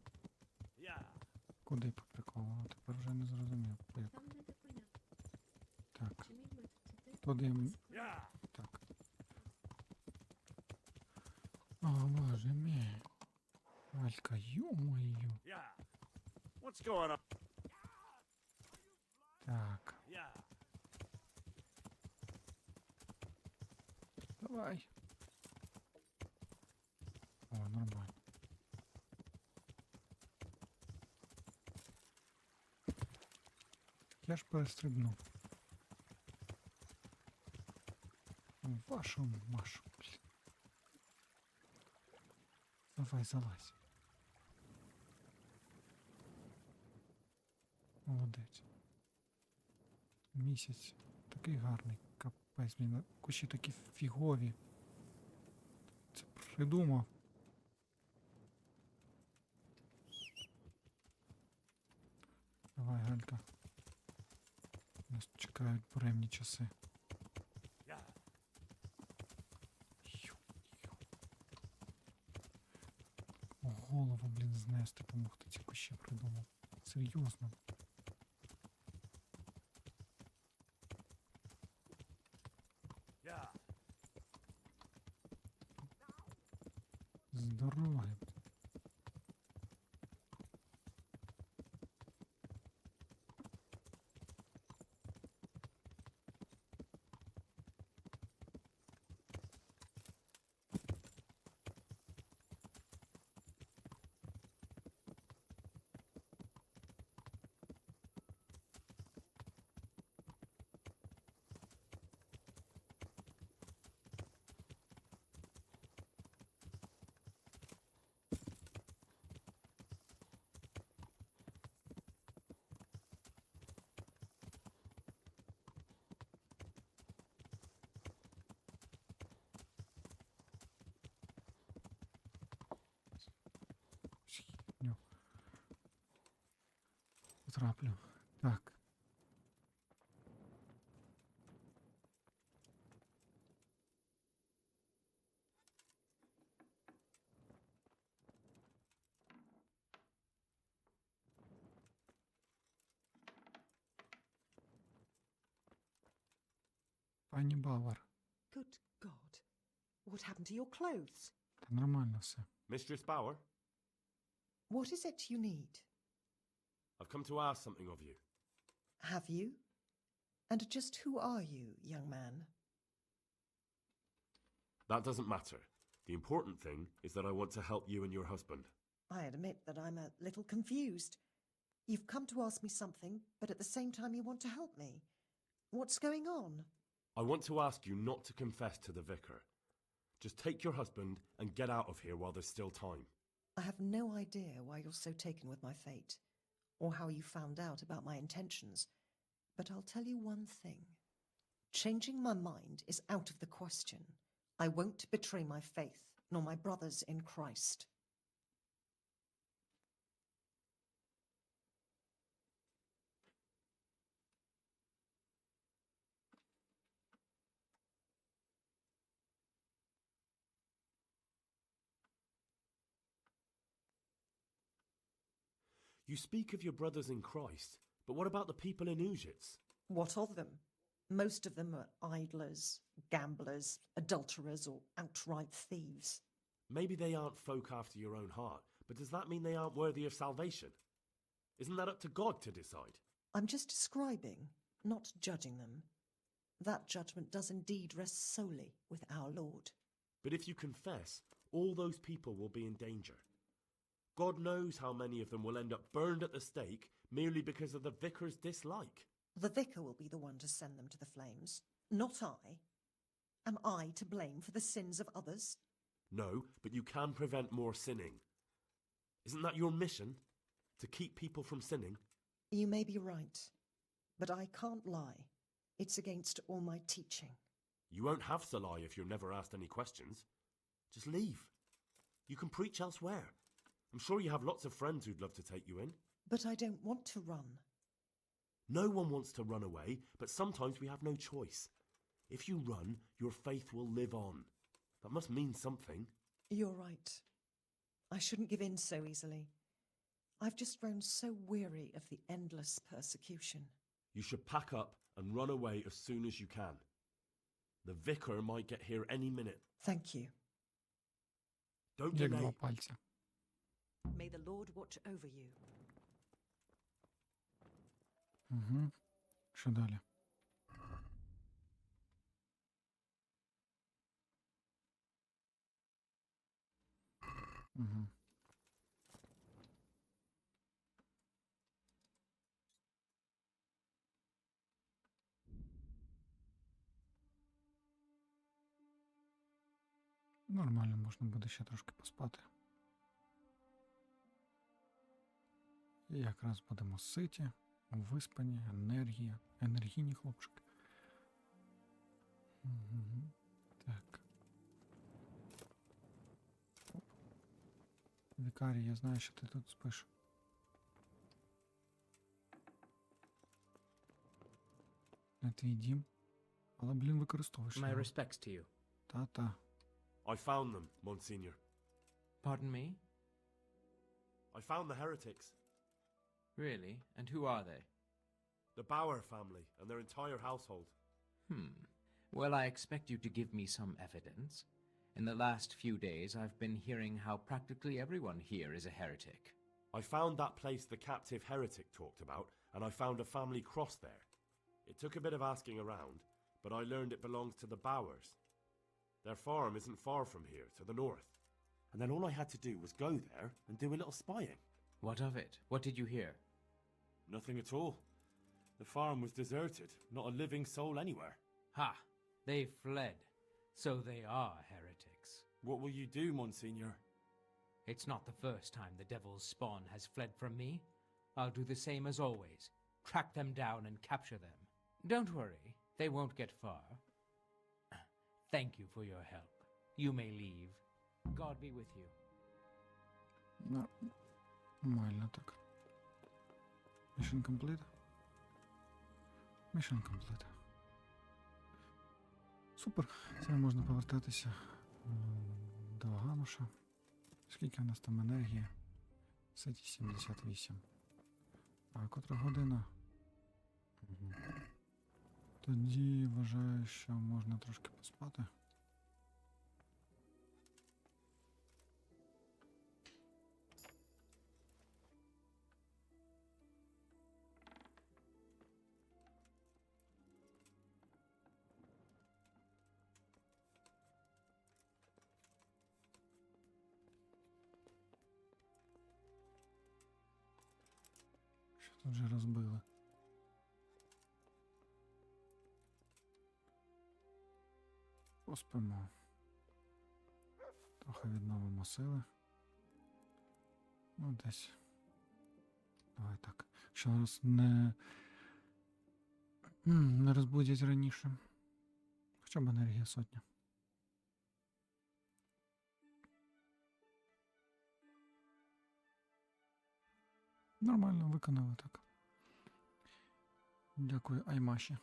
Speaker 1: Куди по приколу? Тепер вже не зрозумів. Як?
Speaker 13: Там, де ти коня.
Speaker 1: Так.
Speaker 13: Чи мій метод? Це ти?
Speaker 1: Туди. Так. О, боже мій. Валька, ё-моё.
Speaker 10: What's going on?
Speaker 1: Так. Давай. О, нормально. Я ж перестрибнув. Вашу Машу, блін. Давай, залазь. Молодець. Місяць. Такий гарний. Капець, блін. Кущі такі фігові. Це придумав. Давай, Галька. Нас чекають буремні часи. Голову, блін, знести, тому хто ці кущі придумав. Серйозно. З дороги. потраплю. Так. Пані Бауер.
Speaker 18: Good God. What happened to your clothes?
Speaker 1: Та нормально все.
Speaker 7: Mistress Bauer,
Speaker 18: What is it you need?
Speaker 7: I've come to ask something of you.
Speaker 18: Have you? And just who are you, young man?
Speaker 7: That doesn't matter. The important thing is that I want to help you and your husband.
Speaker 18: I admit that I'm a little confused. You've come to ask me something, but at the same time you want to help me. What's going on?
Speaker 7: I want to ask you not to confess to the vicar. Just take your husband and get out of here while there's still time.
Speaker 18: I have no idea why you're so taken with my fate, or how you found out about my intentions, but I'll tell you one thing. Changing my mind is out of the question. I won't betray my faith, nor my brothers in Christ.
Speaker 7: You speak of your brothers in Christ, but what about the people in Ujits?
Speaker 18: What of them? Most of them are idlers, gamblers, adulterers, or outright thieves.
Speaker 7: Maybe they aren't folk after your own heart, but does that mean they aren't worthy of salvation? Isn't that up to God to decide?
Speaker 18: I'm just describing, not judging them. That judgment does indeed rest solely with our Lord.
Speaker 7: But if you confess, all those people will be in danger. God knows how many of them will end up burned at the stake merely because of the vicar's dislike.
Speaker 18: The vicar will be the one to send them to the flames, not I. Am I to blame for the sins of others?
Speaker 7: No, but you can prevent more sinning. Isn't that your mission? To keep people from sinning?
Speaker 18: You may be right, but I can't lie. It's against all my teaching.
Speaker 7: You won't have to lie if you're never asked any questions. Just leave. You can preach elsewhere. I'm sure you have lots of friends who'd love to take you in.
Speaker 18: But I don't want to run.
Speaker 7: No one wants to run away, but sometimes we have no choice. If you run, your faith will live on. That must mean something.
Speaker 18: You're right. I shouldn't give in so easily. I've just grown so weary of the endless persecution.
Speaker 7: You should pack up and run away as soon as you can. The vicar might get here any minute.
Speaker 18: Thank you.
Speaker 7: Don't
Speaker 1: Як
Speaker 7: delay.
Speaker 1: два пальця.
Speaker 18: May the Lord watch over you.
Speaker 1: Угу. Що далі? Угу. Нормально, можна буде ще трошки поспати. І якраз будемо ситі, виспані, енергія, енергійні хлопчики. Угу. Так. Оп. Вікарій, я знаю, що ти тут спиш. Не твій дім, але, блін, використовуєш
Speaker 6: My
Speaker 1: його.
Speaker 6: respects to you.
Speaker 1: Та-та.
Speaker 7: I found them, Monsignor.
Speaker 6: Pardon me?
Speaker 7: I found the heretics.
Speaker 6: Really? And who are they?
Speaker 7: The Bauer family and their entire household.
Speaker 6: Well, I expect you to give me some evidence. In the last few days, I've been hearing how practically everyone here is a heretic.
Speaker 7: I found that place the captive heretic talked about, and I found a family cross there. It took a bit of asking around, but I learned it belongs to the Bauers. Their farm isn't far from here, to the north. And then all I had to do was go there and do a little spying.
Speaker 6: What of it? What did you hear?
Speaker 3: Nothing at all. The farm was deserted, not a living soul anywhere.
Speaker 6: Ha! They fled. So they are heretics.
Speaker 3: What will you do, Monsignor?
Speaker 6: It's not the first time the devil's spawn has fled from me. I'll do the same as always. Track them down and capture them. Don't worry, they won't get far. Thank you for your help. You may leave. God be with you.
Speaker 1: Нормально так. Mission complete. Mission complete. Супер. Це можна повертатися до Гануша. Скільки у нас там енергії? 78. А котра година? Угу. Тоді вважаю, що можна трошки поспати. Що тут вже розбили? Поспимо. Трохи відновимо сили. Ну, десь. Давай так. Якщо нас не розбудять раніше. Хоча б енергія 100. Нормально виконали так. Дякую, Аймаші.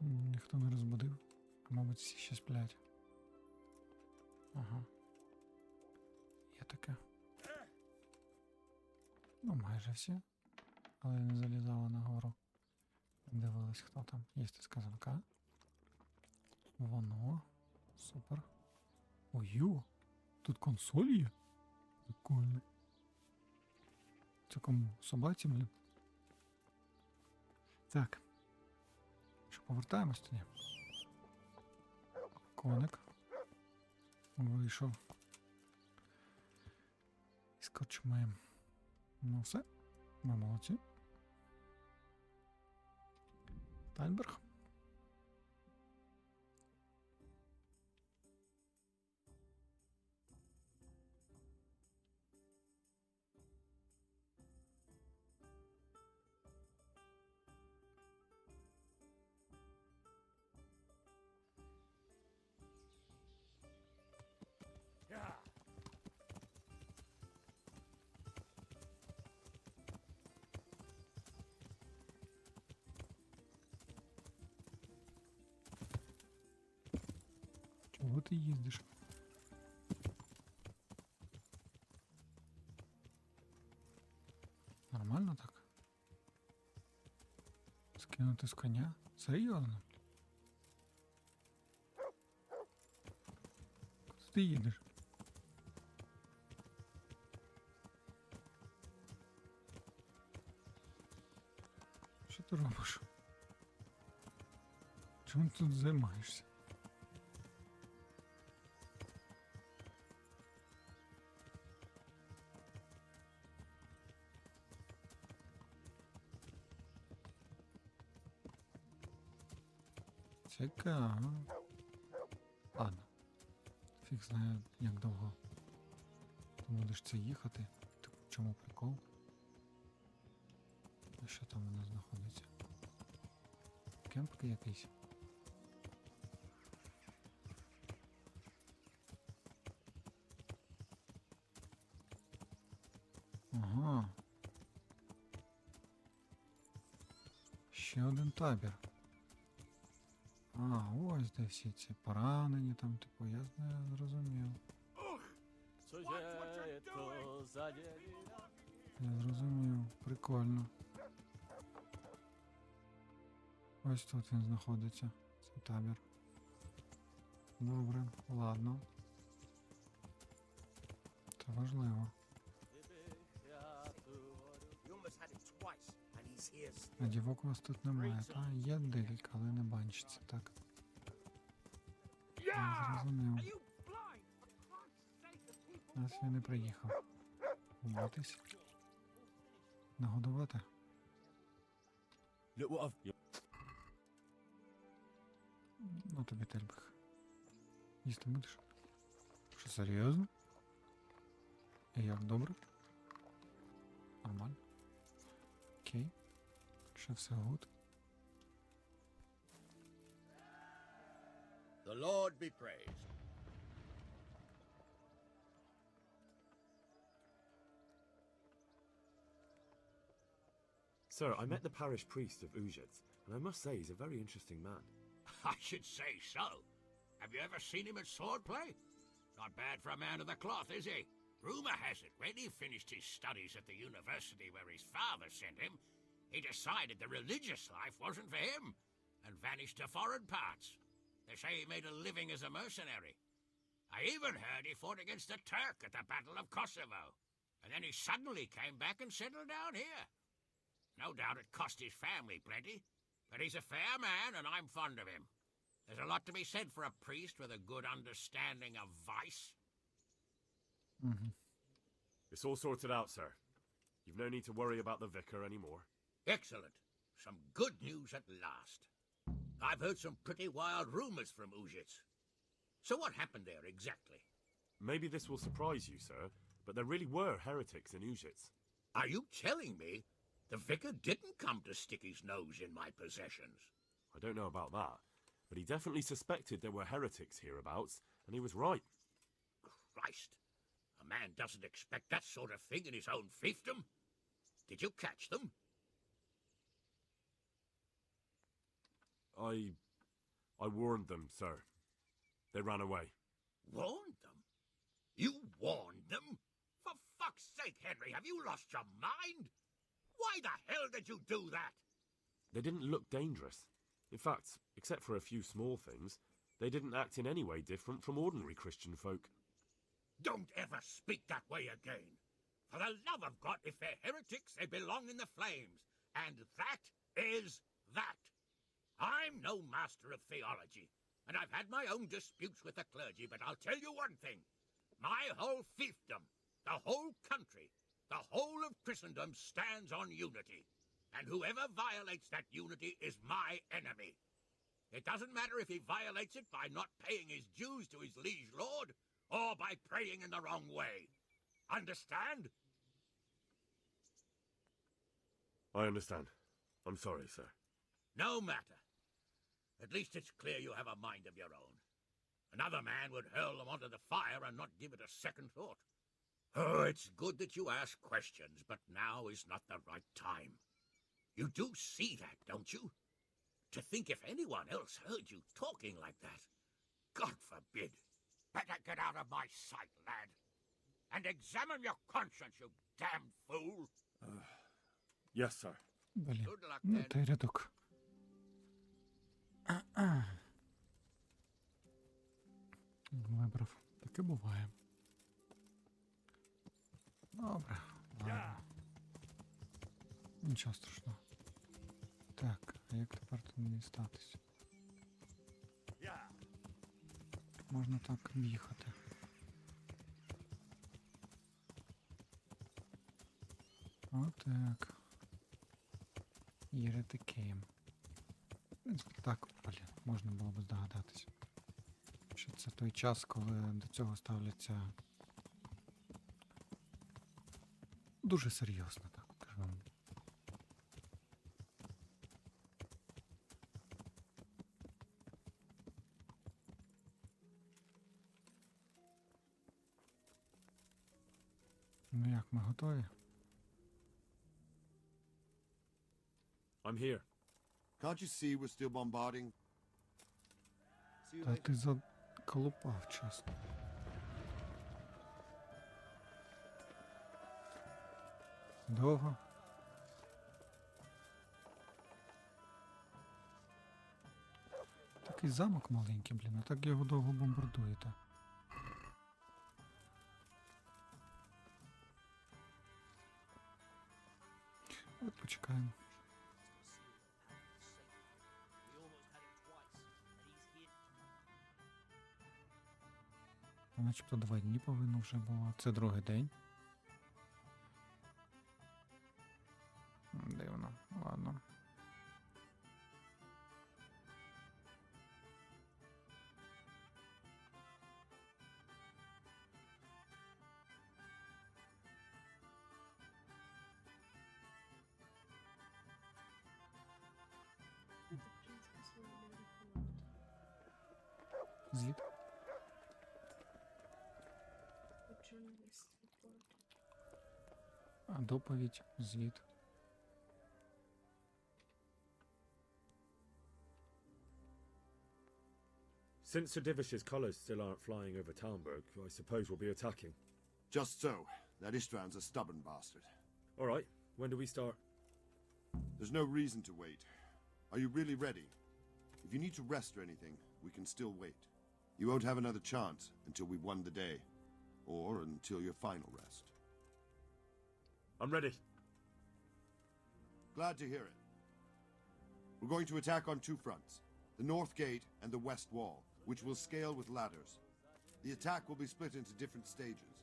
Speaker 1: Ніхто не розбудив. А мабуть, всі ще сплять. Ага. Є таке. Ну, майже всі. Але не залізали нагору. Дивились, хто там. Є сказанка. Воно. Супер. Ой-ю. Тут консоль є. Прикольно. Це кому? Собаці, блін? Так. Що, повертаємось тоді? Коник вийшов із корчми. Ну все, ми молодці. Тайнберг. Чого ти їздиш? Нормально так? Скинути з коня? Серйозно? Куди ти їдеш? Що ти робиш? Чому ти тут займаєшся? Цікаво. Ладно. Фіг знає, як довго ти будеш це їхати. Типу, в чому прикол? А що там у нас знаходиться? Кемп якийсь? Ага. Ще один табір. А, ось де всі ці поранені там, типу, я зрозумів. Я зрозумів, прикольно. Ось тут він знаходиться, цей табір. Добре, ладно. Це важливо. А дівок у вас тут немає. Та є декілька, але не банчиться, так. Я зрозумів. Нас я не приїхав. Убитись? Нагодувати? Ну тобі тельбих. Їсти будеш? Що, серйозно? І як, добре? Нормально. Окей. Що все гуд?
Speaker 19: The Lord be praised.
Speaker 3: Sir, I met the parish priest of Ujits, and I must say he's a very interesting man.
Speaker 20: I should say so. Have you ever seen him at swordplay? Not bad for a man of the cloth, is he? Rumour has it, when he finished his studies at the university where his father sent him, he decided the religious life wasn't for him, and vanished to foreign parts. They say he made a living as a mercenary. I even heard he fought against the Turk at the Battle of Kosovo, and then he suddenly came back and settled down here. No doubt it cost his family plenty, but he's a fair man and I'm fond of him. There's a lot to be said for a priest with a good understanding of vice.
Speaker 7: It's all sorted out, sir. You've no need to worry about the vicar anymore.
Speaker 20: Excellent. Some good news at last. I've heard some pretty wild rumors from Ujits. So what happened there exactly?
Speaker 7: Maybe this will surprise you, sir, but there really were heretics in Ujits.
Speaker 20: Are you telling me the vicar didn't come to stick his nose in my possessions?
Speaker 7: I don't know about that, but he definitely suspected there were heretics hereabouts, and he was right.
Speaker 20: Christ! A man doesn't expect that sort of thing in his own fiefdom. Did you catch them?
Speaker 7: I warned them, sir. They ran away.
Speaker 20: Warned them? You warned them? For fuck's sake, Henry, have you lost your mind? Why the hell did you do that?
Speaker 7: They didn't look dangerous. In fact, except for a few small things, they didn't act in any way different from ordinary Christian folk.
Speaker 20: Don't ever speak that way again. For the love of God, if they're heretics, they belong in the flames. And that is that. I'm no master of theology, and I've had my own disputes with the clergy, but I'll tell you one thing. My whole fiefdom, the whole country, the whole of Christendom stands on unity. And whoever violates that unity is my enemy. It doesn't matter if he violates it by not paying his dues to his liege lord, or by praying in the wrong way. Understand?
Speaker 7: I understand. I'm sorry, sir.
Speaker 20: No matter. At least it's clear you have a mind of your own. Another man would hurl them onto the fire and not give it a second thought. Oh, it's good that you ask questions, but now is not the right time. You do see that, don't you? To think if anyone else heard you talking like that. God forbid. Better get out of my sight, lad. And examine your conscience, you damn fool.
Speaker 7: Yes, sir.
Speaker 1: Блін,
Speaker 20: Good luck,
Speaker 1: ну
Speaker 20: then.
Speaker 1: ти рядок. Вибрав. Таке буває. Добре, ладно. Нічого страшного. Так, а як тепер тут мені статись? Можна так в'їхати. Отак. Єретикеєм. В принципі, так, блін, можна було б здогадатися. Що це той час, коли до цього ставляться дуже серйозно, так скажемо. Ну як, ми готові?
Speaker 7: I'm here.
Speaker 17: Can't you see we're still bombarding?
Speaker 1: Та ти заколупав, чесно. Довго? Такий замок маленький, блін, а так його довго бомбардуєте. От почекаємо. Начебто 2 дні повинно вже було. Це другий день. Дивно. Ладно. Звіт.
Speaker 13: Journalist report.
Speaker 1: Доповідь, звіт.
Speaker 3: Since Sir Divish's colours still aren't flying over Talmberg, I suppose we'll be attacking.
Speaker 8: Just so. That Ishtvan's a stubborn bastard.
Speaker 3: All right, when do we start?
Speaker 8: There's no reason to wait. Are you really ready? If you need to rest or anything, we can still wait. You won't have another chance until we've won the day. Or until your final rest.
Speaker 3: I'm ready.
Speaker 8: Glad to hear it. We're going to attack on two fronts. The north gate and the west wall, which will scale with ladders. The attack will be split into different stages.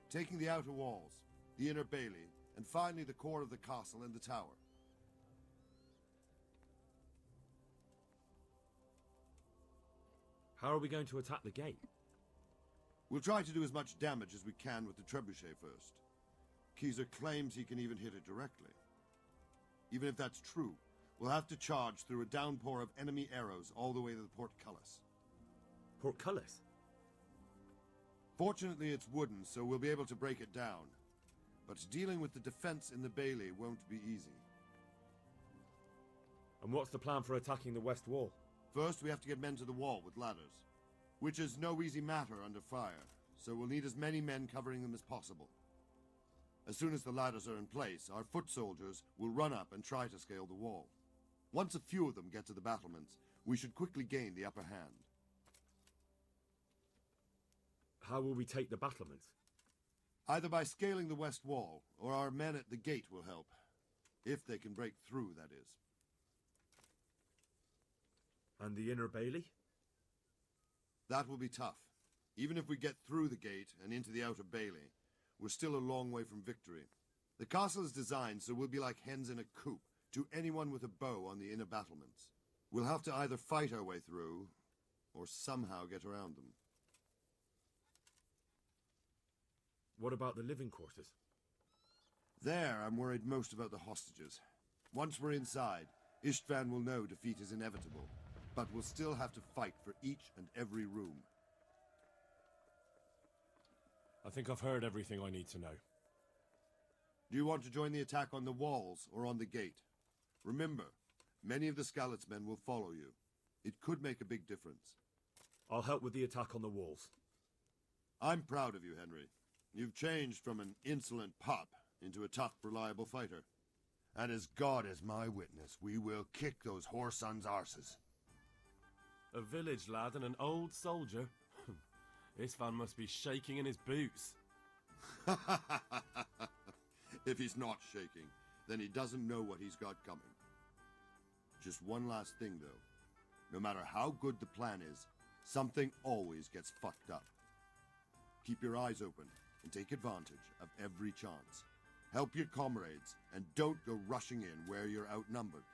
Speaker 8: Taking the outer walls, the inner bailey, and finally the core of the castle and the tower.
Speaker 3: How are we going to attack the gate?
Speaker 8: We'll try to do as much damage as we can with the trebuchet first. Keezer claims he can even hit it directly. Even if that's true, we'll have to charge through a downpour of enemy arrows all the way to the portcullis.
Speaker 3: Portcullis?
Speaker 8: Fortunately, it's wooden, so we'll be able to break it down. But dealing with the defense in the bailey won't be easy.
Speaker 3: And what's the plan for attacking the west wall?
Speaker 8: First, we have to get men to the wall with ladders, which is no easy matter under fire, so we'll need as many men covering them as possible. As soon as the ladders are in place, our foot soldiers will run up and try to scale the wall. Once a few of them get to the battlements, we should quickly gain the upper hand.
Speaker 3: How will we take the battlements?
Speaker 8: Either by scaling the west wall, or our men at the gate will help. If they can break through, that is.
Speaker 3: And the inner bailey?
Speaker 8: That will be tough. Even if we get through the gate and into the outer bailey, we're still a long way from victory. The castle is designed so we'll be like hens in a coop to anyone with a bow on the inner battlements. We'll have to either fight our way through, or somehow get around them.
Speaker 3: What about the living quarters?
Speaker 8: There, I'm worried most about the hostages. Once we're inside, Ishtvan will know defeat is inevitable, but we'll still have to fight for each and every room.
Speaker 3: I think I've heard everything I need to know.
Speaker 8: Do you want to join the attack on the walls or on the gate? Remember, many of the Skalitz men will follow you. It could make a big difference.
Speaker 3: I'll help with the attack on the walls.
Speaker 8: I'm proud of you, Henry. You've changed from an insolent pup into a tough, reliable fighter. And as God is my witness, we will kick those whore sons' arses.
Speaker 3: A village lad and an old soldier? This van must be shaking in his boots.
Speaker 8: If he's not shaking, then he doesn't know what he's got coming. Just one last thing, though. No matter how good the plan is, something always gets fucked up. Keep your eyes open and take advantage of every chance. Help your comrades, and don't go rushing in where you're outnumbered.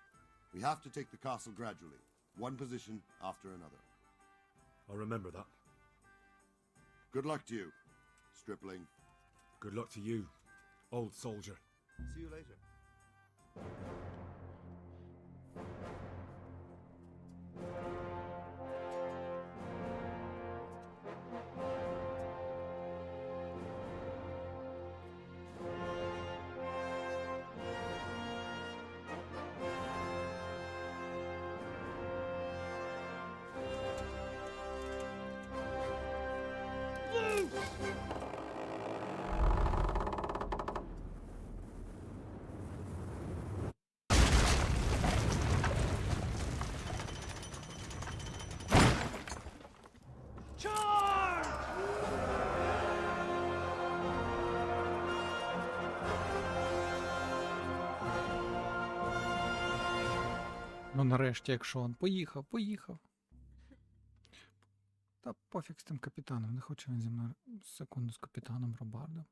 Speaker 8: We have to take the castle gradually, one position after another.
Speaker 3: I'll remember that.
Speaker 8: Good luck to you, stripling.
Speaker 3: Good luck to you, old soldier.
Speaker 8: See you later.
Speaker 1: Ну нарешті, якщо он поїхав. Та пофіг з тим капітаном, не хоче він зі мною секунду з капітаном Робардом.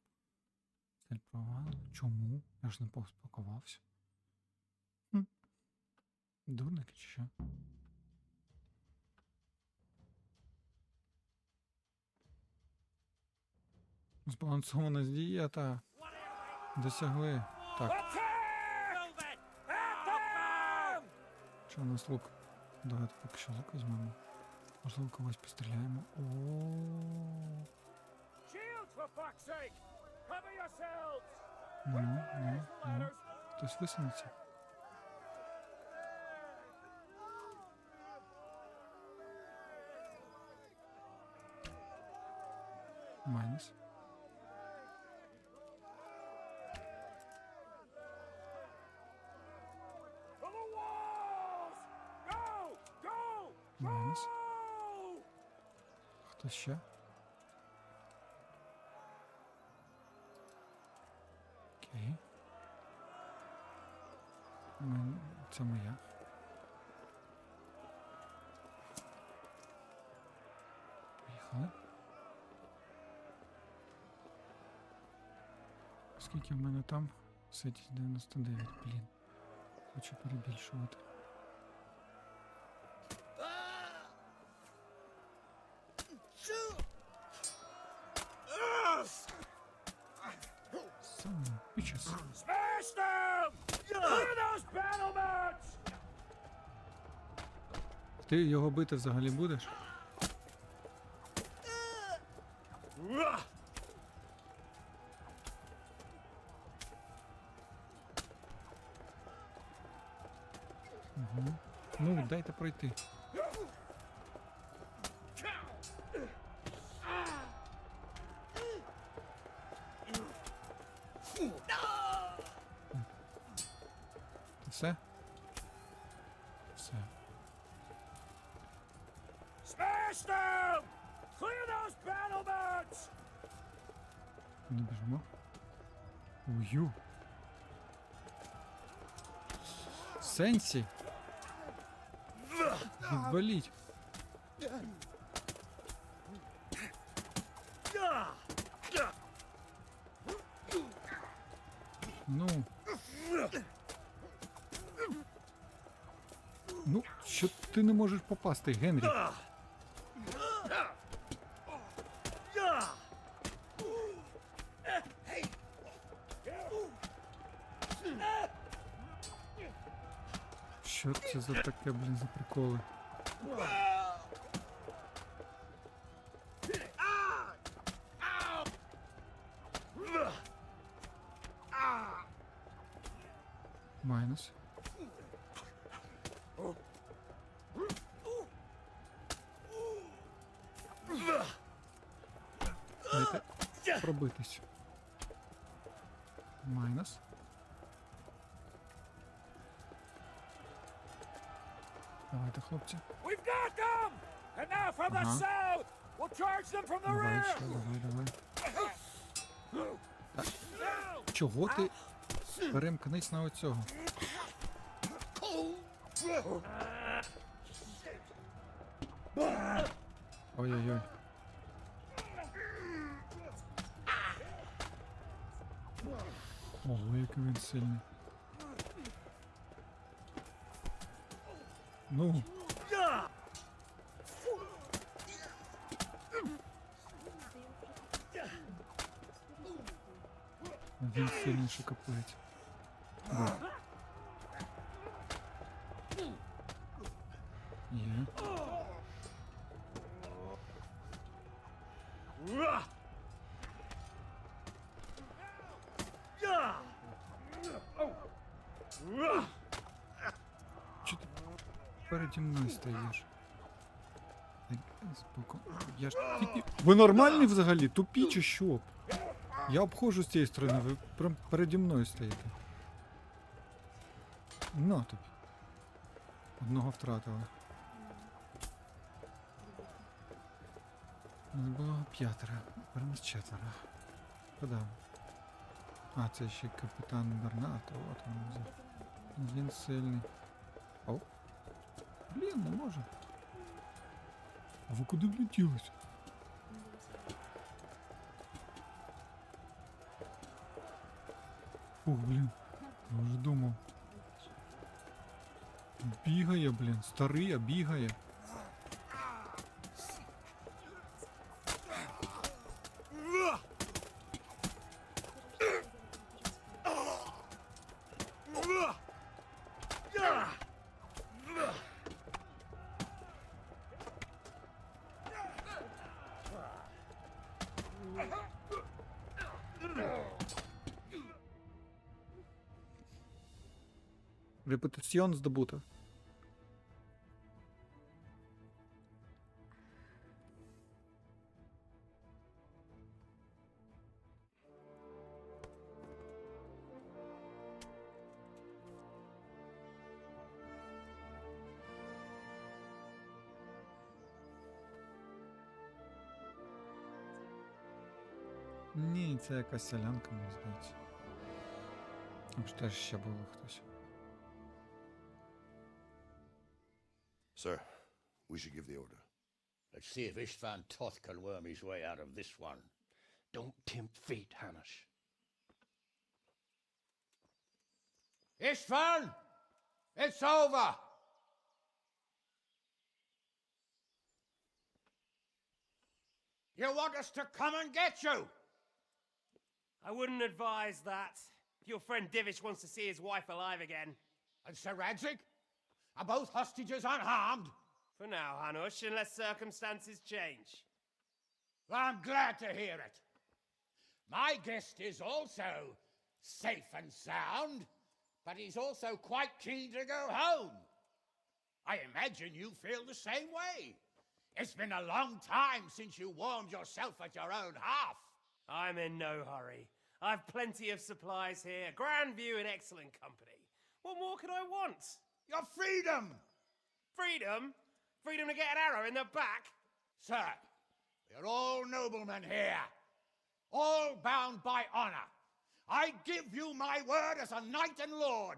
Speaker 1: Цель провалу. Чому? Я ж не поспілкувався. Дурники чи що? Збалансованість дієта. Досягли. Так. Що у нас лук? Давайте поки що лук візьмемо. Можливо, когось постріляємо. О.
Speaker 10: Shields, for fuck's sake! Cover yourselves!
Speaker 1: Ну. Хтось висунеться. Майнус. Майнус. Хто ще? Окей. Це моя. Поїхали. Скільки в мене там? Сидить 99, блін. Хочу перебільшувати.
Speaker 10: Smash them! Clear those battlements!
Speaker 1: Ти його бити взагалі будеш? Угу. Ну, дайте пройти. Все? Все.
Speaker 10: Smash them! Clear those battlements!
Speaker 1: Не біжимо. Ую. Сенсі. Відваліть. Ну. Ну, що ти не можеш попасти, Генрі? Що це за таке, блін, за приколи? Майнус. Дайте пробитись. Майнус. Давайте, хлопці.
Speaker 10: We've got them! And now from the south! We'll charge them from the
Speaker 1: Давай,
Speaker 10: rear!
Speaker 1: ще, давай. Так. Чого ти перемкнись на оцього? Ой-ой-ой. Ого, який він сильний. Ну. Він сильніше капець. Є. Чо ти переді мною стоїш? Збоку. Я ж тільки... Ви нормальні взагалі? Тупі чи що? Я обходжу з цієї сторони, ви прям переді мною стоїте. На тобі. Одного втратили. У нас було 5, тепер у нас 4. Куди? А, це ще капітан Бернато, от він. Він сильний. О! Блін, не може. А ви куди влетілись? Ух, блін, я вже думав. Бігає, блін, старий, а бігає. Репутаціон здобуто. Ні, це якась селянка, мені здається. Там ж теж ще було хтось.
Speaker 8: Sir, we should give the order.
Speaker 20: Let's see if Istvan Toth can worm his way out of this one.
Speaker 10: Don't tempt fate, Hamish.
Speaker 20: Istvan! It's over! You want us to come and get you?
Speaker 19: I wouldn't advise that. If your friend Divish wants to see his wife alive again.
Speaker 20: And Sir Radzig? Are both hostages unharmed?
Speaker 19: For now, Hanush, unless circumstances change.
Speaker 20: I'm glad to hear it. My guest is also safe and sound, but he's also quite keen to go home. I imagine you feel the same way. It's been a long time since you warmed yourself at your own hearth.
Speaker 19: I'm in no hurry. I've plenty of supplies here, grand view and excellent company. What more could I want?
Speaker 20: Your freedom!
Speaker 19: Freedom? Freedom to get an arrow in the back?
Speaker 20: Sir, we're all noblemen here, all bound by honor. I give you my word as a knight and lord,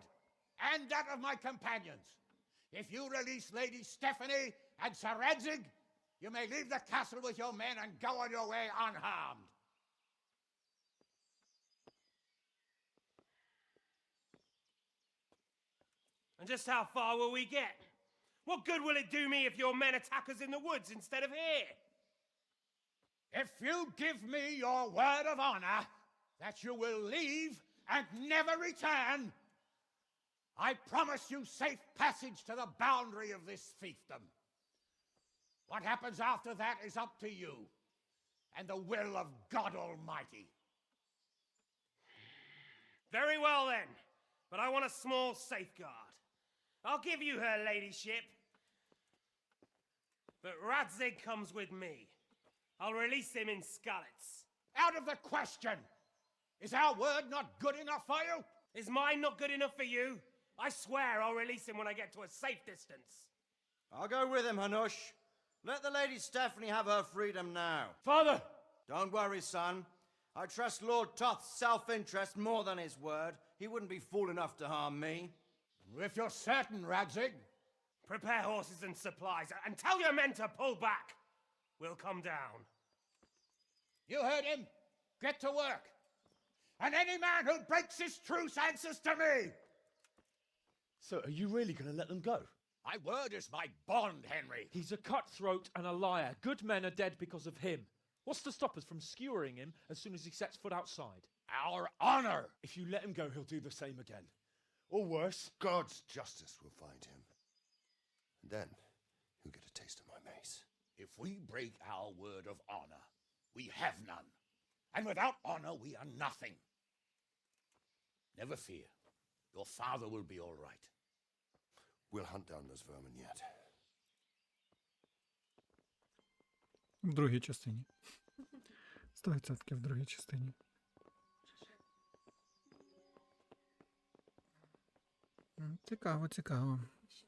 Speaker 20: and that of my companions. If you release Lady Stephanie and Sir Radzig, you may leave the castle with your men and go on your way unharmed.
Speaker 19: And just how far will we get? What good will it do me if your men attack us in the woods instead of here?
Speaker 20: If you give me your word of honor that you will leave and never return, I promise you safe passage to the boundary of this fiefdom. What happens after that is up to you and the will of God Almighty.
Speaker 19: Very well then, but I want a small safeguard. I'll give you her ladyship, but Radzig comes with me. I'll release him in Skalitz.
Speaker 20: Out of the question! Is our word not good enough for you?
Speaker 19: Is mine not good enough for you? I swear I'll release him when I get to a safe distance.
Speaker 21: I'll go with him, Hanush. Let the Lady Stephanie have her freedom now.
Speaker 20: Father!
Speaker 21: Don't worry, son. I trust Lord Toth's self-interest more than his word. He wouldn't be fool enough to harm me.
Speaker 20: If you're certain, Radzig.
Speaker 19: Prepare horses and supplies, and tell your men to pull back. We'll come down.
Speaker 20: You heard him. Get to work. And any man who breaks his truce answers to me.
Speaker 22: So, are you really going to let them go?
Speaker 20: My word is my bond, Henry.
Speaker 22: He's a cutthroat and a liar. Good men are dead because of him. What's to stop us from skewering him as soon as he sets foot outside?
Speaker 20: Our honor!
Speaker 22: If you let him go, he'll do the same again. Or worse.
Speaker 8: God's justice will find him. And then he'll get a taste of my mace.
Speaker 20: If we break our word of honor, we have none. And without honor, we are nothing. Never fear. Your father will be all right.
Speaker 8: We'll hunt down those vermin yet.
Speaker 1: В другій частині. 100% в другій частині. Цікаво, цікаво.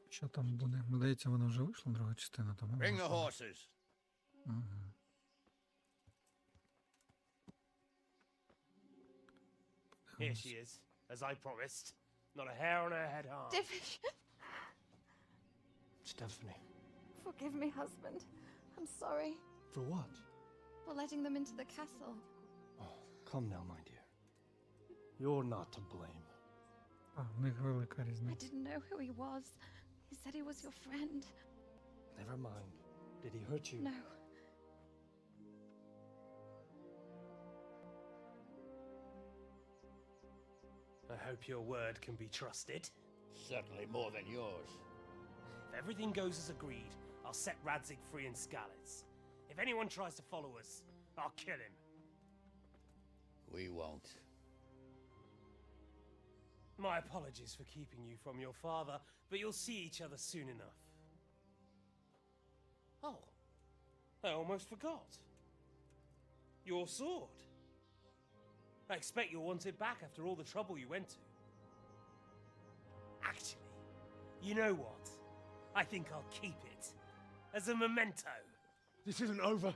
Speaker 1: Що там буде? Здається, вона вже вийшла, друга частина. Тому
Speaker 20: Bring the horses.
Speaker 1: Ага.
Speaker 19: Here she is, as I promised. Not a hair on her head harmed.
Speaker 15: Divish,
Speaker 10: Stephanie.
Speaker 13: Forgive me, husband. I'm sorry
Speaker 10: For what?
Speaker 13: for letting them into the castle.
Speaker 10: Oh, come now, my dear. You're not to blame.
Speaker 1: А, в них велика
Speaker 13: I
Speaker 1: різниця.
Speaker 13: didn't know who he was. He said he was your friend.
Speaker 10: Never mind. Did he hurt you?
Speaker 13: No.
Speaker 19: I hope your word can be trusted.
Speaker 20: Certainly more than yours.
Speaker 19: If everything goes as agreed, I'll set Radzig free in Skalitz. If anyone tries to follow us, I'll kill him.
Speaker 20: We won't.
Speaker 19: My apologies for keeping you from your father, but you'll see each other soon enough. Oh, I almost forgot. Your sword. I expect you'll want it back after all the trouble you went to. Actually, you know what? I think I'll keep it. As a memento.
Speaker 10: This isn't over.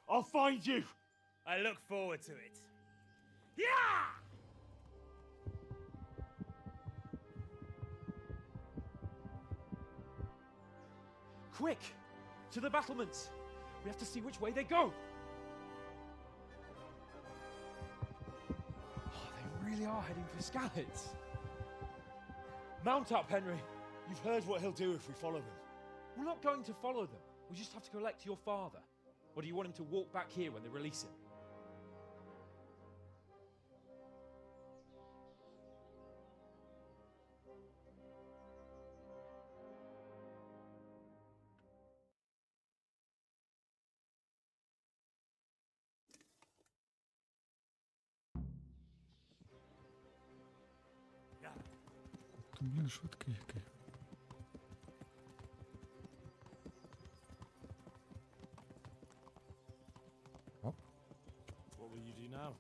Speaker 10: I'll find you.
Speaker 19: I look forward to it. Yeah!
Speaker 22: Quick! To the battlements! We have to see which way they go! Oh, they really are heading for Skalitz. Mount up, Henry.
Speaker 10: You've heard what he'll do if we follow them.
Speaker 22: We're not going to follow them. We just have to collect your father. Or do you want him to walk back here when they release him?
Speaker 1: То, блін, швидкий який. Оп.
Speaker 7: What will you do now?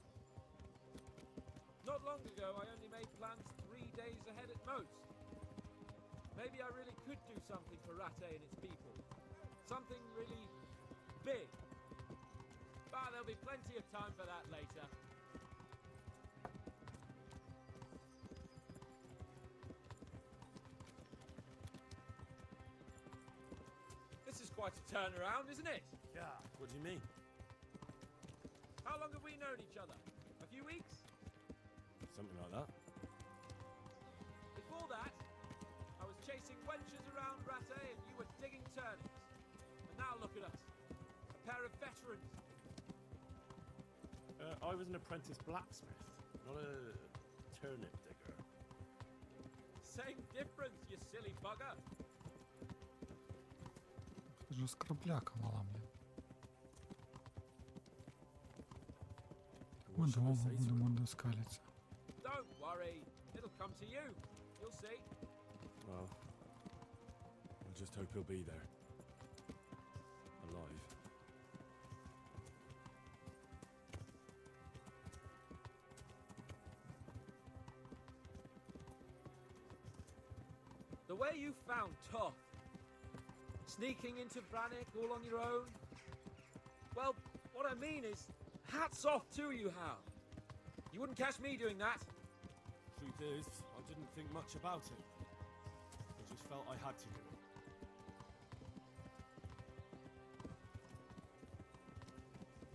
Speaker 22: Not long ago, I only made plans 3 days ahead at most. Maybe I really could do something for Rate and its people. Something really big. But there'll be plenty of time for that later. This is quite a turnaround, isn't it?
Speaker 7: Yeah. What do you mean?
Speaker 22: How long have we known each other? A few weeks?
Speaker 7: Something like that.
Speaker 22: Before that, I was chasing wenches around Rate and you were digging turnips. And now look at us. A pair of veterans.
Speaker 7: I was an apprentice blacksmith, not a turnip digger.
Speaker 22: Same difference, you silly bugger.
Speaker 1: Це ж скробляка мала, блін. Ми довго будемо доскалитися.
Speaker 22: Don't worry, it'll come to you. You'll see.
Speaker 7: Well, I just hope he'll be there. Alive.
Speaker 22: The way you found Toth, sneaking into Brannick all on your own, well, what I mean is, hats off to you, Hal. You wouldn't catch me doing that.
Speaker 7: Truth is, I didn't think much about it. I just felt I had to do it.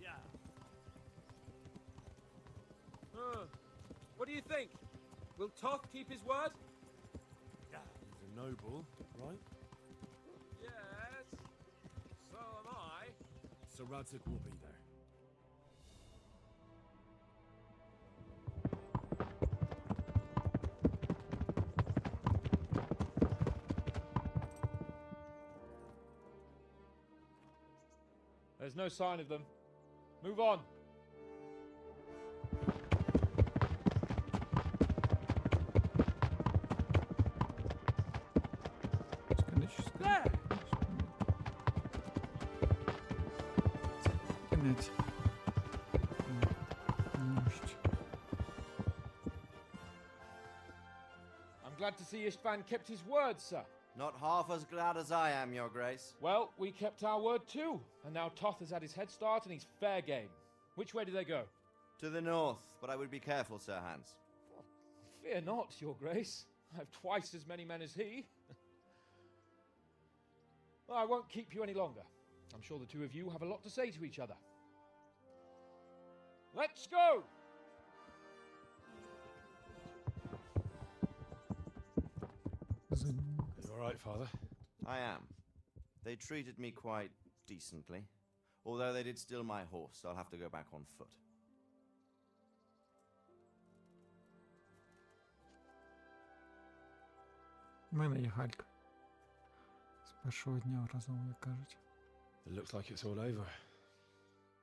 Speaker 22: Yeah. What do you think? Will Toth keep his word?
Speaker 7: Yeah. He's a noble, right?
Speaker 22: Yes. So am I.
Speaker 7: So Radzik will be there.
Speaker 22: There's no sign of them. Move on. There!
Speaker 1: Кінець.
Speaker 22: I'm glad to see Istvan kept his word, sir.
Speaker 21: Not half as glad as I am, Your Grace.
Speaker 22: Well, we kept our word too. And now Toth has had his head start and he's fair game. Which way do they go?
Speaker 21: To the north, but I would be careful, Sir Hans.
Speaker 22: Fear not, Your Grace. I have twice as many men as he. Well, I won't keep you any longer. I'm sure the two of you have a lot to say to each other. Let's go!
Speaker 7: You all right, Father?
Speaker 21: I am. They treated me quite decently. Although they did steal my horse, so I'll have to go back on foot.
Speaker 1: У мене є галька. З першого дня разом, як кажуть.
Speaker 7: It looks like it's all over.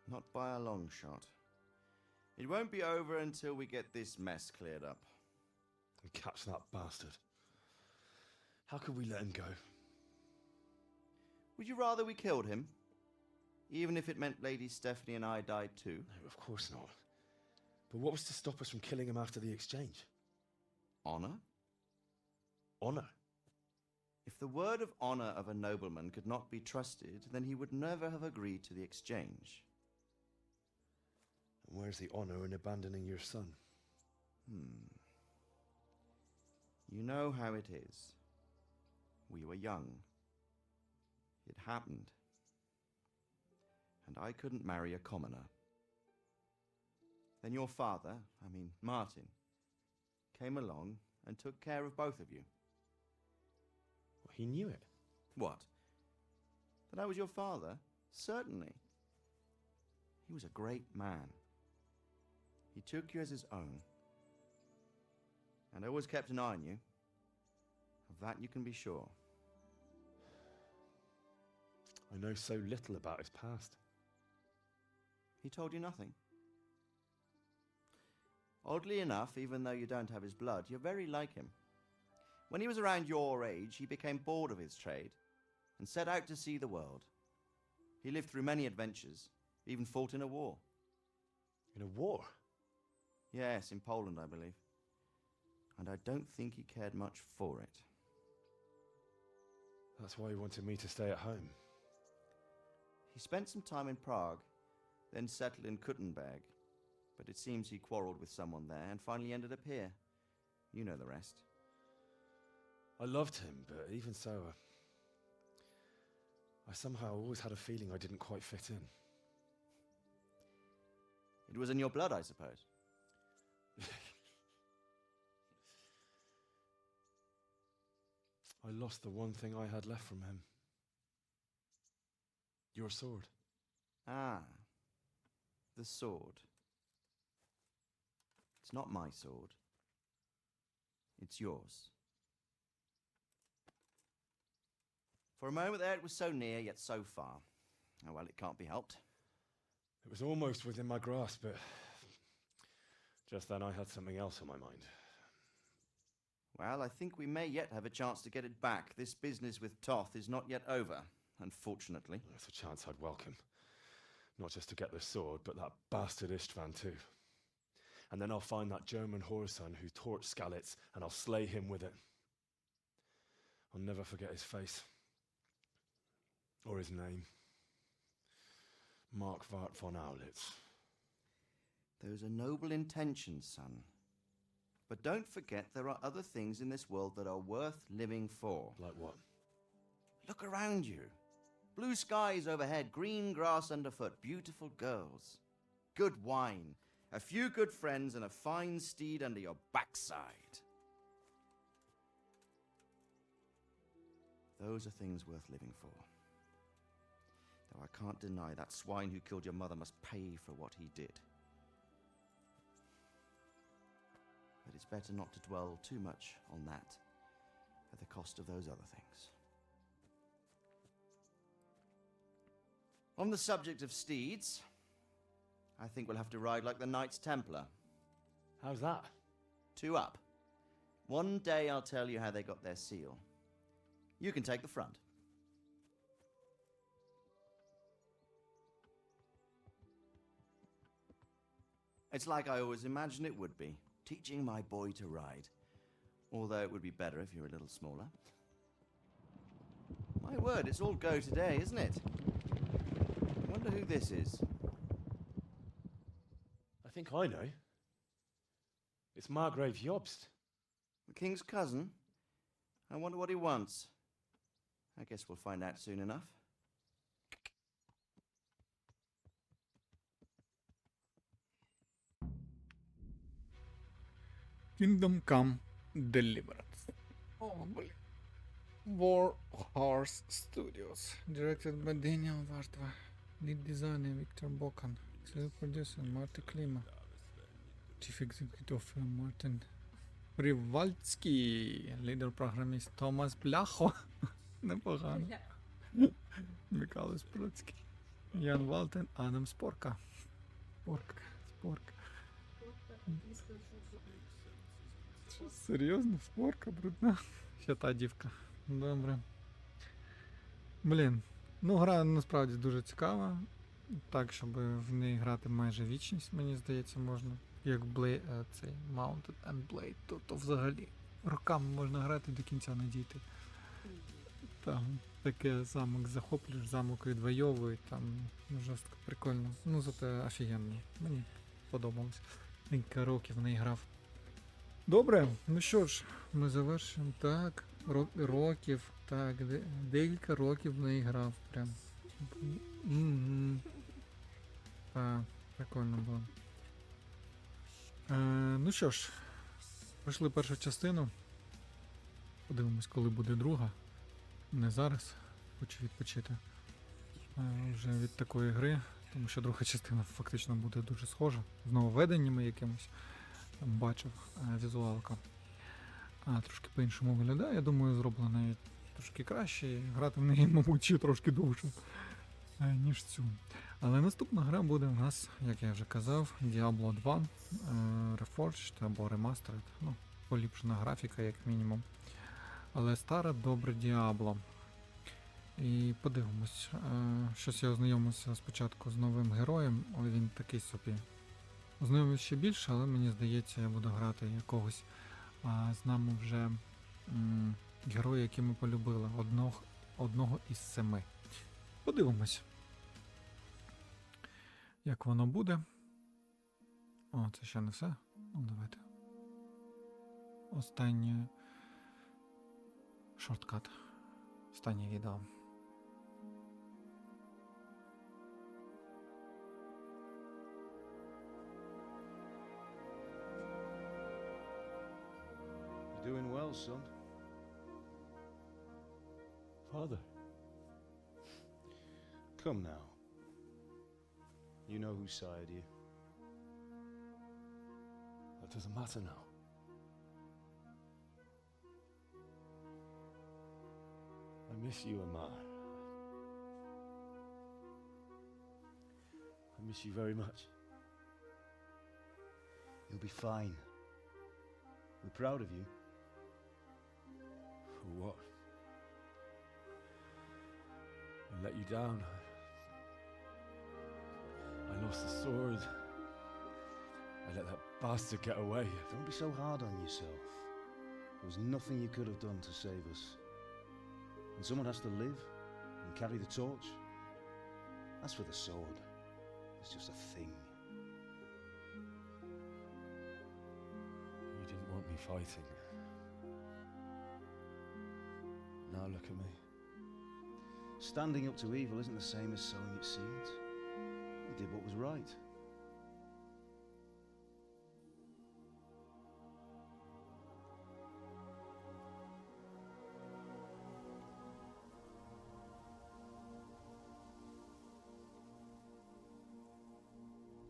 Speaker 21: Not by a long shot. It won't be over until we get this mess cleared up.
Speaker 7: and catch that bastard. How could we let him go?
Speaker 16: Would you rather we killed him? Even if it meant Lady Stephanie and I died too?
Speaker 7: No, of course not. But what was to stop us from killing him after the exchange?
Speaker 16: Honor?
Speaker 7: Honor?
Speaker 16: If the word of honor of a nobleman could not be trusted, then he would never have agreed to the exchange.
Speaker 7: And where's the honor in abandoning your son?
Speaker 16: You know how it is. We were young. It happened. And I couldn't marry a commoner. Then your father, Martin, came along and took care of both of you.
Speaker 7: Well, he knew it.
Speaker 16: What? That I was your father? Certainly. He was a great man. He took you as his own. And always kept an eye on you. Of that you can be sure.
Speaker 7: I know so little about his past.
Speaker 16: He told you nothing? Oddly enough, even though you don't have his blood, you're very like him. When he was around your age, he became bored of his trade and set out to see the world. He lived through many adventures, even fought in a war.
Speaker 7: In a war?
Speaker 16: Yes, in Poland, I believe. And I don't think he cared much for it.
Speaker 7: That's why he wanted me to stay at home.
Speaker 16: He spent some time in Prague, then settled in Kuttenberg. But it seems he quarreled with someone there and finally ended up here. You know the rest.
Speaker 7: I loved him, but even so, I somehow always had a feeling I didn't quite fit in.
Speaker 16: It was in your blood, I suppose.
Speaker 7: I lost the one thing I had left from him. Your sword.
Speaker 16: Ah, the sword. It's not my sword. It's yours. For a moment there, it was so near, yet so far. Oh, well, it can't be helped.
Speaker 7: It was almost within my grasp, but just then I had something else on my mind.
Speaker 16: Well, I think we may yet have a chance to get it back. This business with Toth is not yet over, unfortunately.
Speaker 7: That's a chance I'd welcome. Not just to get the sword, but that bastard Istvan too. And then I'll find that German whoreson who torched Skalitz, and I'll slay him with it. I'll never forget his face. Or his name. Marquardt von Aulitz.
Speaker 16: Those are noble intentions, son. But don't forget there are other things in this world that are worth living for.
Speaker 7: Like what?
Speaker 16: Look around you. Blue skies overhead, green grass underfoot, beautiful girls. Good wine, a few good friends, and a fine steed under your backside. Those are things worth living for. Though I can't deny that swine who killed your mother must pay for what he did. But it's better not to dwell too much on that at the cost of those other things. On the subject of steeds, I think we'll have to ride like the Knights Templar.
Speaker 7: How's that?
Speaker 16: 2 up. One day I'll tell you how they got their seal. You can take the front. It's like I always imagined it would be, teaching my boy to ride. Although it would be better if you were a little smaller. My word, it's all go today, isn't it? I wonder who this is.
Speaker 7: I think I know. It's Margrave Jobst.
Speaker 16: The king's cousin? I wonder what he wants. I guess we'll find out soon enough.
Speaker 1: Kingdom Come Deliverance. Oh, блин. War Horse Studios. Directed by Daniel Vartva. Lead designer Victor Bokan. Executive producer Marty Klima. Chief executive officer Martin Привальський. Лідер програміст Томас Бляхо. Непогано. Миколай Спруцький. Ян Валтен, Адам Спорка. Спорка. Що, серйозно? Спорка брудна? Ще та дівка. Добре. Блін. Ну, гра насправді дуже цікава. Так, щоб в неї грати майже вічність, мені здається, можна. Як цей Mounted and Blade, то взагалі роками можна грати, до кінця не дійти. Там таке замок захоплюєш, замок відвойовують, там жорстко прикольно. Ну, зате офігенно. Мені подобалось. Кілька років не грав. Добре, ну що ж, ми завершимо. Так, років, так, декілька років не грав прям. Так, прикольно було. Ну що ж, пройшли першу частину. Подивимось, коли буде друга. Не зараз, хочу відпочити вже від такої гри, тому що друга частина фактично буде дуже схожа. З нововведеннями якимось. Там бачив візуалка. Трошки по-іншому виглядає. Я думаю, зроблено навіть трошки краще. І грати в неї, мабуть, ще трошки довше, ніж цю. Але наступна гра буде у нас, як я вже казав, Diablo 2 Reforged або Remastered. Ну, поліпшена графіка, як мінімум. Але стара, добре Diablo. І подивимось. Щось я ознайомився спочатку з новим героєм, але він такий собі. Ознайомився ще більше, але мені здається, я буду грати якогось з нами вже героя, який ми полюбили. Одного із 7. Подивимось, як воно буде. О, це ще не все. Ну, давайте. Останнє шорткат. Останнє відео.
Speaker 16: You're doing well, son.
Speaker 7: Father.
Speaker 16: Come now. You know who sired you.
Speaker 7: That doesn't matter now. I miss you, Amar. I miss you very much.
Speaker 16: You'll be fine. We're proud of you.
Speaker 7: For what? I let you down. I lost the sword. I let that bastard get away.
Speaker 16: Don't be so hard on yourself. There was nothing you could have done to save us. And someone has to live and carry the torch. As for the sword, it's just a thing.
Speaker 7: You didn't want me fighting. Now look at me.
Speaker 16: Standing up to evil isn't the same as sowing its seeds. You did what was right.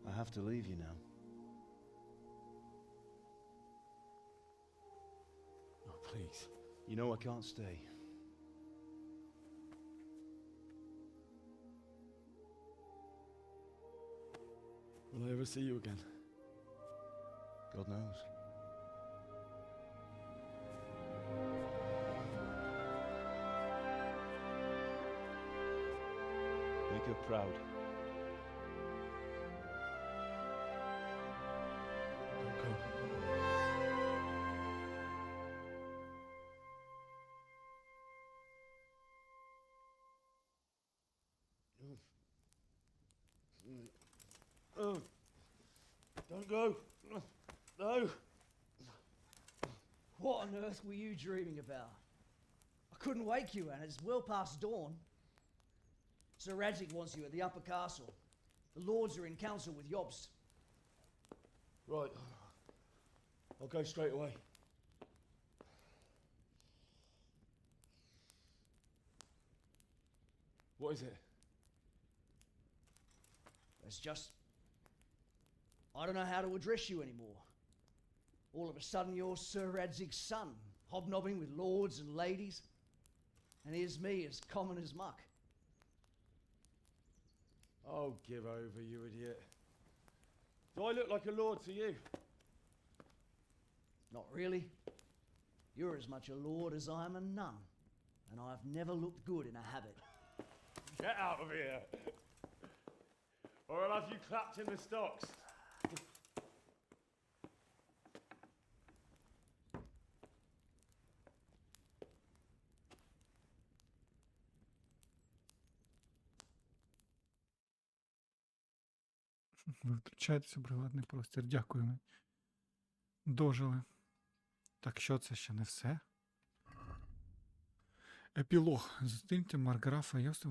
Speaker 16: I have to leave you now.
Speaker 7: Oh, please.
Speaker 16: You know I can't stay.
Speaker 7: Will I ever see you again?
Speaker 16: God knows. Make her proud.
Speaker 7: Don't go.
Speaker 21: Oh, don't go. No.
Speaker 2: What on earth were you dreaming about? I couldn't wake you, and it's well past dawn. Sir Radzik wants you at the upper castle. The lords are in council with Jobst.
Speaker 7: Right. I'll go straight away. What is it?
Speaker 2: It's just... I don't know how to address you anymore. All of a sudden you're Sir Radzig's son, hobnobbing with lords and ladies. And here's me, as common as muck.
Speaker 7: Oh, give over, you idiot. Do I look like a lord to you?
Speaker 2: Not really. You're as much a lord as I am a nun, and I've never looked good in a habit.
Speaker 7: Get out of here! Or I'll have you clapped in the stocks.
Speaker 1: Ви втручаєтеся у приватний простір. Дякуємо. Дожили. Так що це ще не все? Епілог. Зустріньте Марграфа Йоста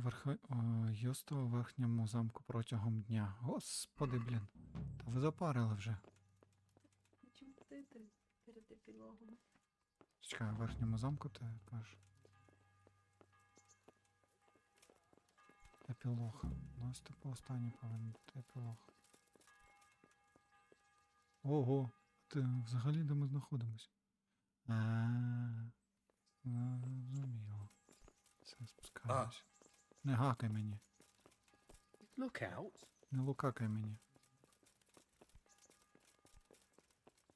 Speaker 1: у верхньому замку протягом дня. Господи, блін. Та ви запарили вже.
Speaker 13: Чому ти перед епілогом?
Speaker 1: Чекай, у верхньому замку ти кажеш. Епілог. У нас типу останній повинен бути епілог. Ого, ти взагалі де ми знаходимося? Зрозуміло. Все, спускаємось. Не гакай мені.
Speaker 10: Look out.
Speaker 1: Не лукакай мені.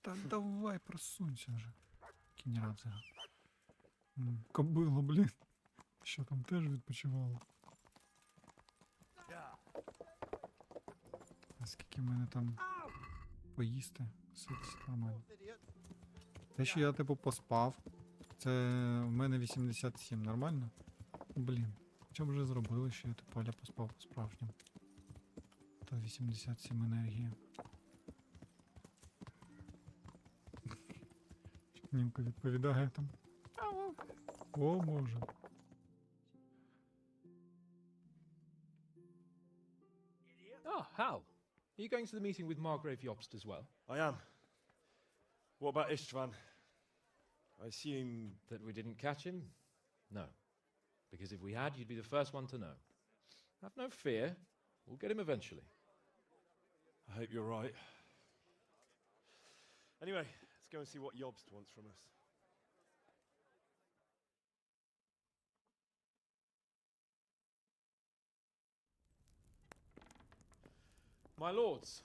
Speaker 1: Та давай просунься вже. Кінь Радзига. Кобило, блін. Що там теж відпочивало? А скільки в мене там поїсти? Все нормально. Те, що я типу поспав, це в мене 87, нормально? Блін, що б вже зробили, що я типу Оля поспав по-справжньому. То 87 енергії. Німка відповідає там. О, може.
Speaker 22: Oh, Hal. Are you going to the meeting with Margrave Jobst as well?
Speaker 7: I am. What about Istvan? I assume...
Speaker 22: That we didn't catch him? No. Because if we had, you'd be the first one to know. Have no fear. We'll get him eventually.
Speaker 7: I hope you're right. Anyway, let's go and see what Jobst wants from us.
Speaker 22: My lords,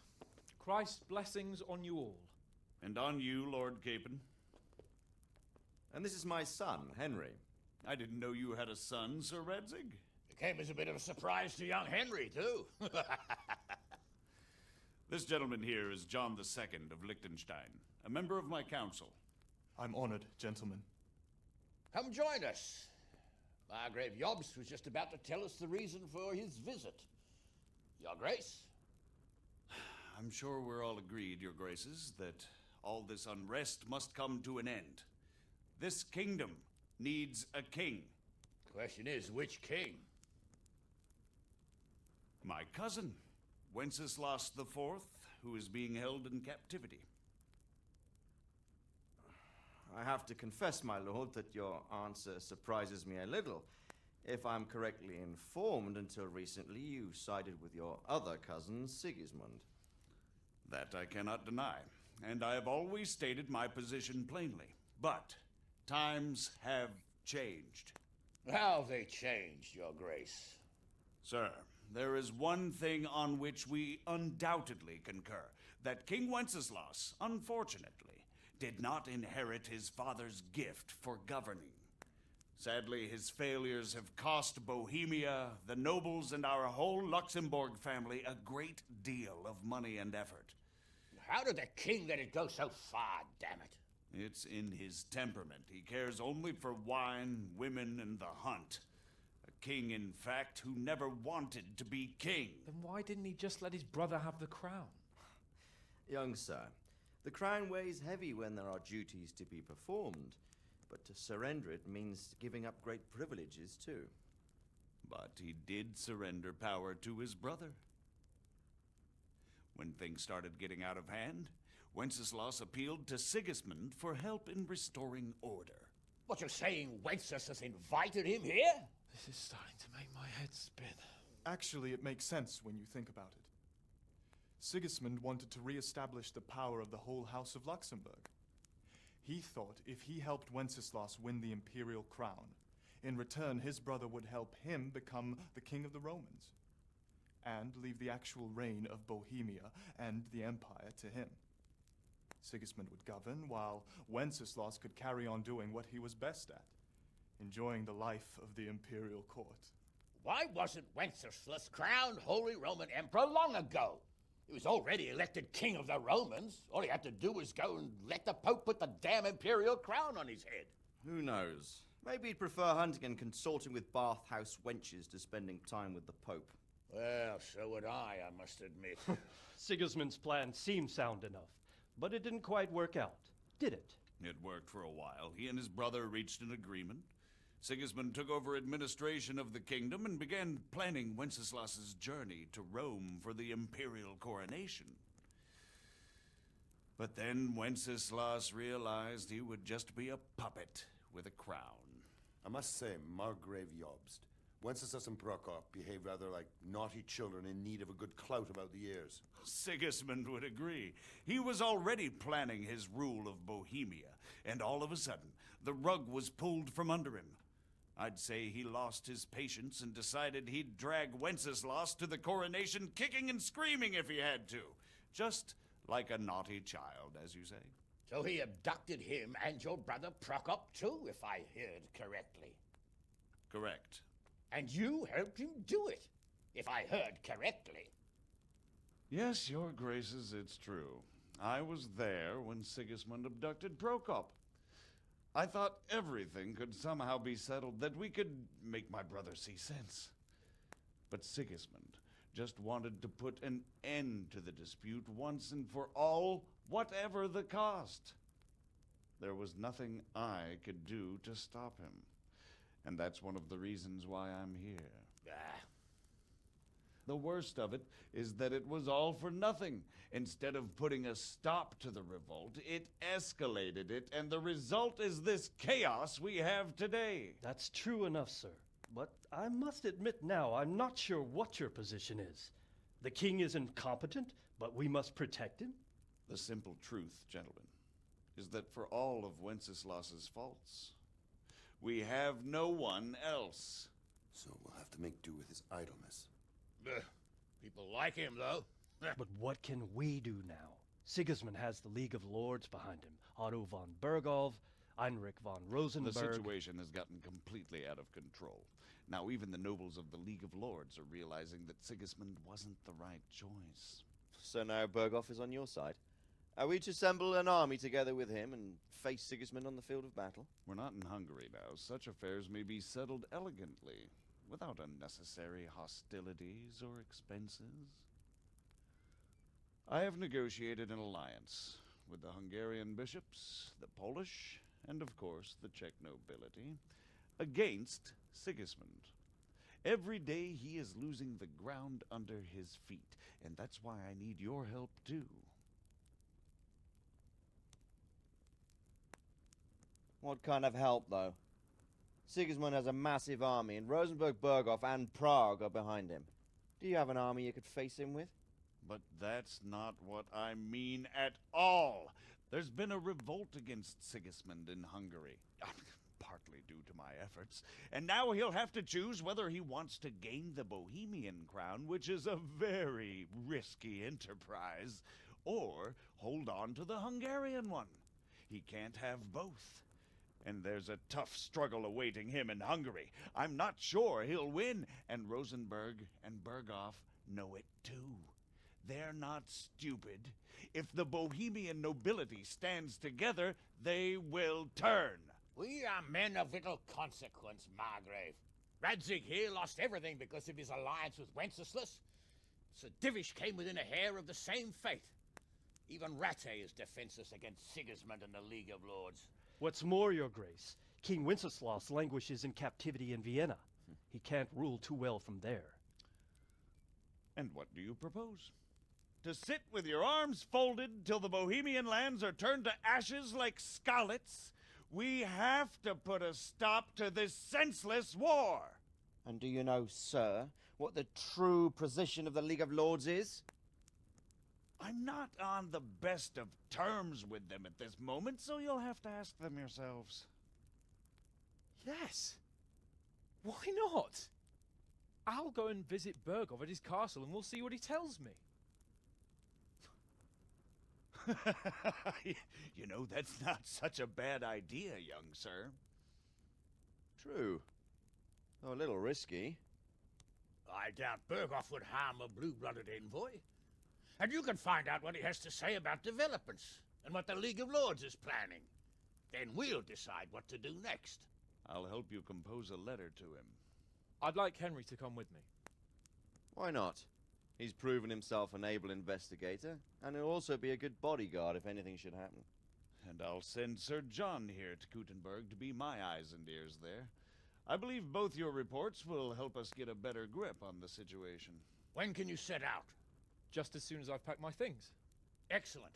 Speaker 22: Christ's blessings on you all.
Speaker 4: And on you, Lord Capon.
Speaker 21: And this is my son, Henry.
Speaker 4: I didn't know you had a son, Sir Redzig.
Speaker 20: It came as a bit of a surprise to young Henry, too.
Speaker 4: This gentleman here is John II of Liechtenstein, a member of my council.
Speaker 11: I'm honored, gentlemen.
Speaker 20: Come join us. Margrave Jobst was just about to tell us the reason for his visit. Your Grace?
Speaker 4: I'm sure we're all agreed, Your Graces, that all this unrest must come to an end. This kingdom needs a king.
Speaker 20: Question is, which king?
Speaker 4: My cousin, Wenceslas IV, who is being held in captivity.
Speaker 21: I have to confess, my lord, that your answer surprises me a little. If I'm correctly informed, until recently you sided with your other cousin, Sigismund.
Speaker 4: That I cannot deny, and I have always stated my position plainly. But times have changed.
Speaker 20: How have they changed, Your Grace?
Speaker 4: Sir, there is one thing on which we undoubtedly concur, that King Wenceslas, unfortunately, did not inherit his father's gift for governing. Sadly, his failures have cost Bohemia, the nobles, and our whole Luxembourg family a great deal of money and effort.
Speaker 20: How did the king let it go so far, damn it?
Speaker 4: It's in his temperament. He cares only for wine, women, and the hunt. A king, in fact, who never wanted to be king.
Speaker 22: Then why didn't he just let his brother have the crown?
Speaker 21: Young sir, the crown weighs heavy when there are duties to be performed, but to surrender it means giving up great privileges too.
Speaker 4: But he did surrender power to his brother. When things started getting out of hand, Wenceslas appealed to Sigismund for help in restoring order.
Speaker 20: What, you're saying Wenceslas invited him here?
Speaker 22: This is starting to make my head spin.
Speaker 11: Actually, it makes sense when you think about it. Sigismund wanted to re-establish the power of the whole House of Luxembourg. He thought if he helped Wenceslas win the imperial crown, in return his brother would help him become the king of the Romans, and leave the actual reign of Bohemia and the empire to him. Sigismund would govern, while Wenceslas could carry on doing what he was best at, enjoying the life of the imperial court.
Speaker 20: Why wasn't Wenceslas crowned Holy Roman Emperor long ago? He was already elected king of the Romans. All he had to do was go and let the Pope put the damn imperial crown on his head.
Speaker 21: Who knows? Maybe he'd prefer hunting and consorting with bathhouse wenches to spending time with the Pope.
Speaker 20: Well, so would I must admit.
Speaker 9: Sigismund's plan seemed sound enough, but it didn't quite work out, did it?
Speaker 4: It worked for a while. He and his brother reached an agreement. Sigismund took over administration of the kingdom and began planning Wenceslas's journey to Rome for the imperial coronation. But then Wenceslas realized he would just be a puppet with a crown.
Speaker 17: I must say, Margrave Jobst, Wenceslas and Prokop behave rather like naughty children in need of a good clout about the ears.
Speaker 4: Sigismund would agree. He was already planning his rule of Bohemia, and all of a sudden, the rug was pulled from under him. I'd say he lost his patience and decided he'd drag Wenceslas to the coronation kicking and screaming if he had to. Just like a naughty child, as you say.
Speaker 20: So he abducted him and your brother Prokop too, if I heard correctly.
Speaker 4: Correct.
Speaker 20: And you helped him do it, if I heard correctly.
Speaker 4: Yes, your graces, it's true. I was there when Sigismund abducted Prokop. I thought everything could somehow be settled, that we could make my brother see sense. But Sigismund just wanted to put an end to the dispute once and for all, whatever the cost. There was nothing I could do to stop him. And that's one of the reasons why I'm here. The worst of it is that it was all for nothing. Instead of putting a stop to the revolt, it escalated it, and the result is this chaos we have today.
Speaker 9: That's true enough, sir. But I must admit now, I'm not sure what your position is. The king is incompetent, but we must protect him?
Speaker 4: The simple truth, gentlemen, is that for all of Wenceslas's faults, we have no one else.
Speaker 17: So we'll have to make do with his idleness.
Speaker 20: People like him, though.
Speaker 9: But what can we do now? Sigismund has the League of Lords behind him. Otto von Bergholf, Heinrich von Rosenberg.
Speaker 4: The situation has gotten completely out of control. Now even the nobles of the League of Lords are realizing that Sigismund wasn't the right choice.
Speaker 21: So now Bergholf is on your side. Are we to assemble an army together with him and face Sigismund on the field of battle?
Speaker 4: We're not in Hungary now. Such affairs may be settled elegantly, without unnecessary hostilities or expenses. I have negotiated an alliance with the Hungarian bishops, the Polish, and of course the Czech nobility, against Sigismund. Every day he is losing the ground under his feet, and that's why I need your help too.
Speaker 21: What kind of help, though? Sigismund has a massive army, and Rosenberg, Berghof, and Prague are behind him. Do you have an army you could face him with?
Speaker 4: But that's not what I mean at all. There's been a revolt against Sigismund in Hungary, partly due to my efforts, and now he'll have to choose whether he wants to gain the Bohemian crown, which is a very risky enterprise, or hold on to the Hungarian one. He can't have both. And there's a tough struggle awaiting him in Hungary. I'm not sure he'll win, and Rosenberg and Berghof know it too. They're not stupid. If the Bohemian nobility stands together, they will turn.
Speaker 20: We are men of little consequence, Margrave. Radzig here lost everything because of his alliance with Wenceslas. Sir Divish came within a hair of the same fate. Even Rattay is defenseless against Sigismund and the League of Lords.
Speaker 9: What's more, your grace, King Wenceslas languishes in captivity in Vienna. He can't rule too well from there.
Speaker 4: And what do you propose? To sit with your arms folded till the Bohemian lands are turned to ashes like Skalitz? We have to put a stop to this senseless war.
Speaker 21: And do you know, sir, what the true position of the League of Lords is?
Speaker 4: I'm not on the best of terms with them at this moment, so you'll have to ask them yourselves.
Speaker 22: Yes. Why not? I'll go and visit Berghof at his castle and we'll see what he tells me.
Speaker 4: You know, that's not such a bad idea, young sir.
Speaker 21: True. Though a little risky.
Speaker 20: I doubt Berghoff would harm a blue-blooded envoy. And you can find out what he has to say about developments and what the League of Lords is planning. Then we'll decide what to do next.
Speaker 4: I'll help you compose a letter to him.
Speaker 22: I'd like Henry to come with me.
Speaker 21: Why not? He's proven himself an able investigator, and he'll also be a good bodyguard if anything should happen.
Speaker 4: And I'll send Sir John here to Gutenberg to be my eyes and ears there. I believe both your reports will help us get a better grip on the situation.
Speaker 20: When can you set out?
Speaker 22: Just as soon as I've packed my things.
Speaker 20: Excellent.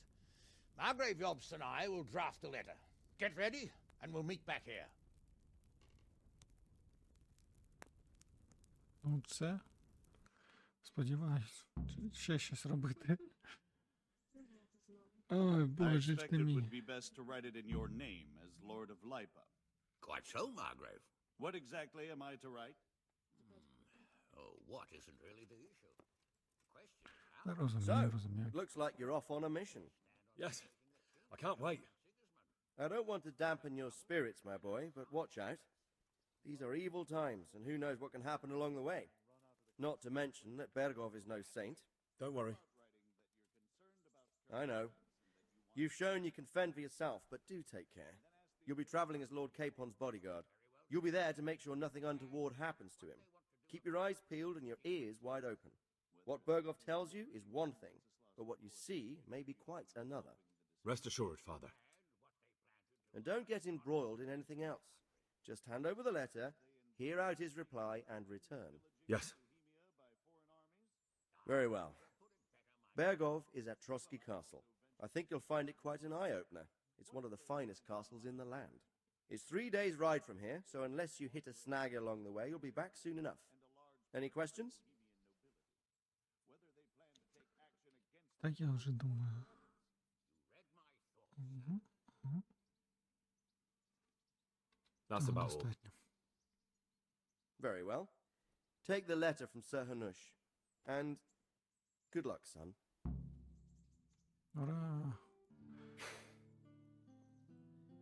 Speaker 20: Margrave Jobst and I will draft a letter. Get ready, and we'll meet back here.
Speaker 1: Ну, це. Сподіваюсь, ще щось робити. Ой,
Speaker 4: I
Speaker 1: боже ж
Speaker 4: expect
Speaker 1: ти
Speaker 4: it
Speaker 1: мій.
Speaker 4: would be best to write it in your name as Lord of Lipa.
Speaker 20: Quite so, Margrave.
Speaker 4: What exactly am I to write?
Speaker 20: Oh, what isn't really the issue?
Speaker 1: Та розумію,
Speaker 21: So,
Speaker 1: розумію.
Speaker 21: it looks like you're off on a mission.
Speaker 7: Yes, I can't wait.
Speaker 21: I don't want to dampen your spirits, my boy, but watch out. These are evil times, and who knows what can happen along the way. Not to mention that Berghoff is no saint.
Speaker 7: Don't worry.
Speaker 21: I know. You've shown you can fend for yourself, but do take care. You'll be traveling as Lord Capon's bodyguard. You'll be there to make sure nothing untoward happens to him. Keep your eyes peeled and your ears wide open. What Berghoff tells you is one thing, but what you see may be quite another.
Speaker 7: Rest assured, Father.
Speaker 21: And don't get embroiled in anything else. Just hand over the letter, hear out his reply, and return.
Speaker 7: Yes.
Speaker 21: Very well. Berghoff is at Trotsky Castle. I think you'll find it quite an eye-opener. It's one of the finest castles in the land. It's 3 days' ride from here, so unless you hit a snag along the way, you'll be back soon enough. Any questions?
Speaker 1: Так я вже думаю. Угу. Угу.
Speaker 7: That's about all.
Speaker 1: Достатньо.
Speaker 21: Very well. Take the letter from Sir Hanush. And good luck, son.
Speaker 1: Ура!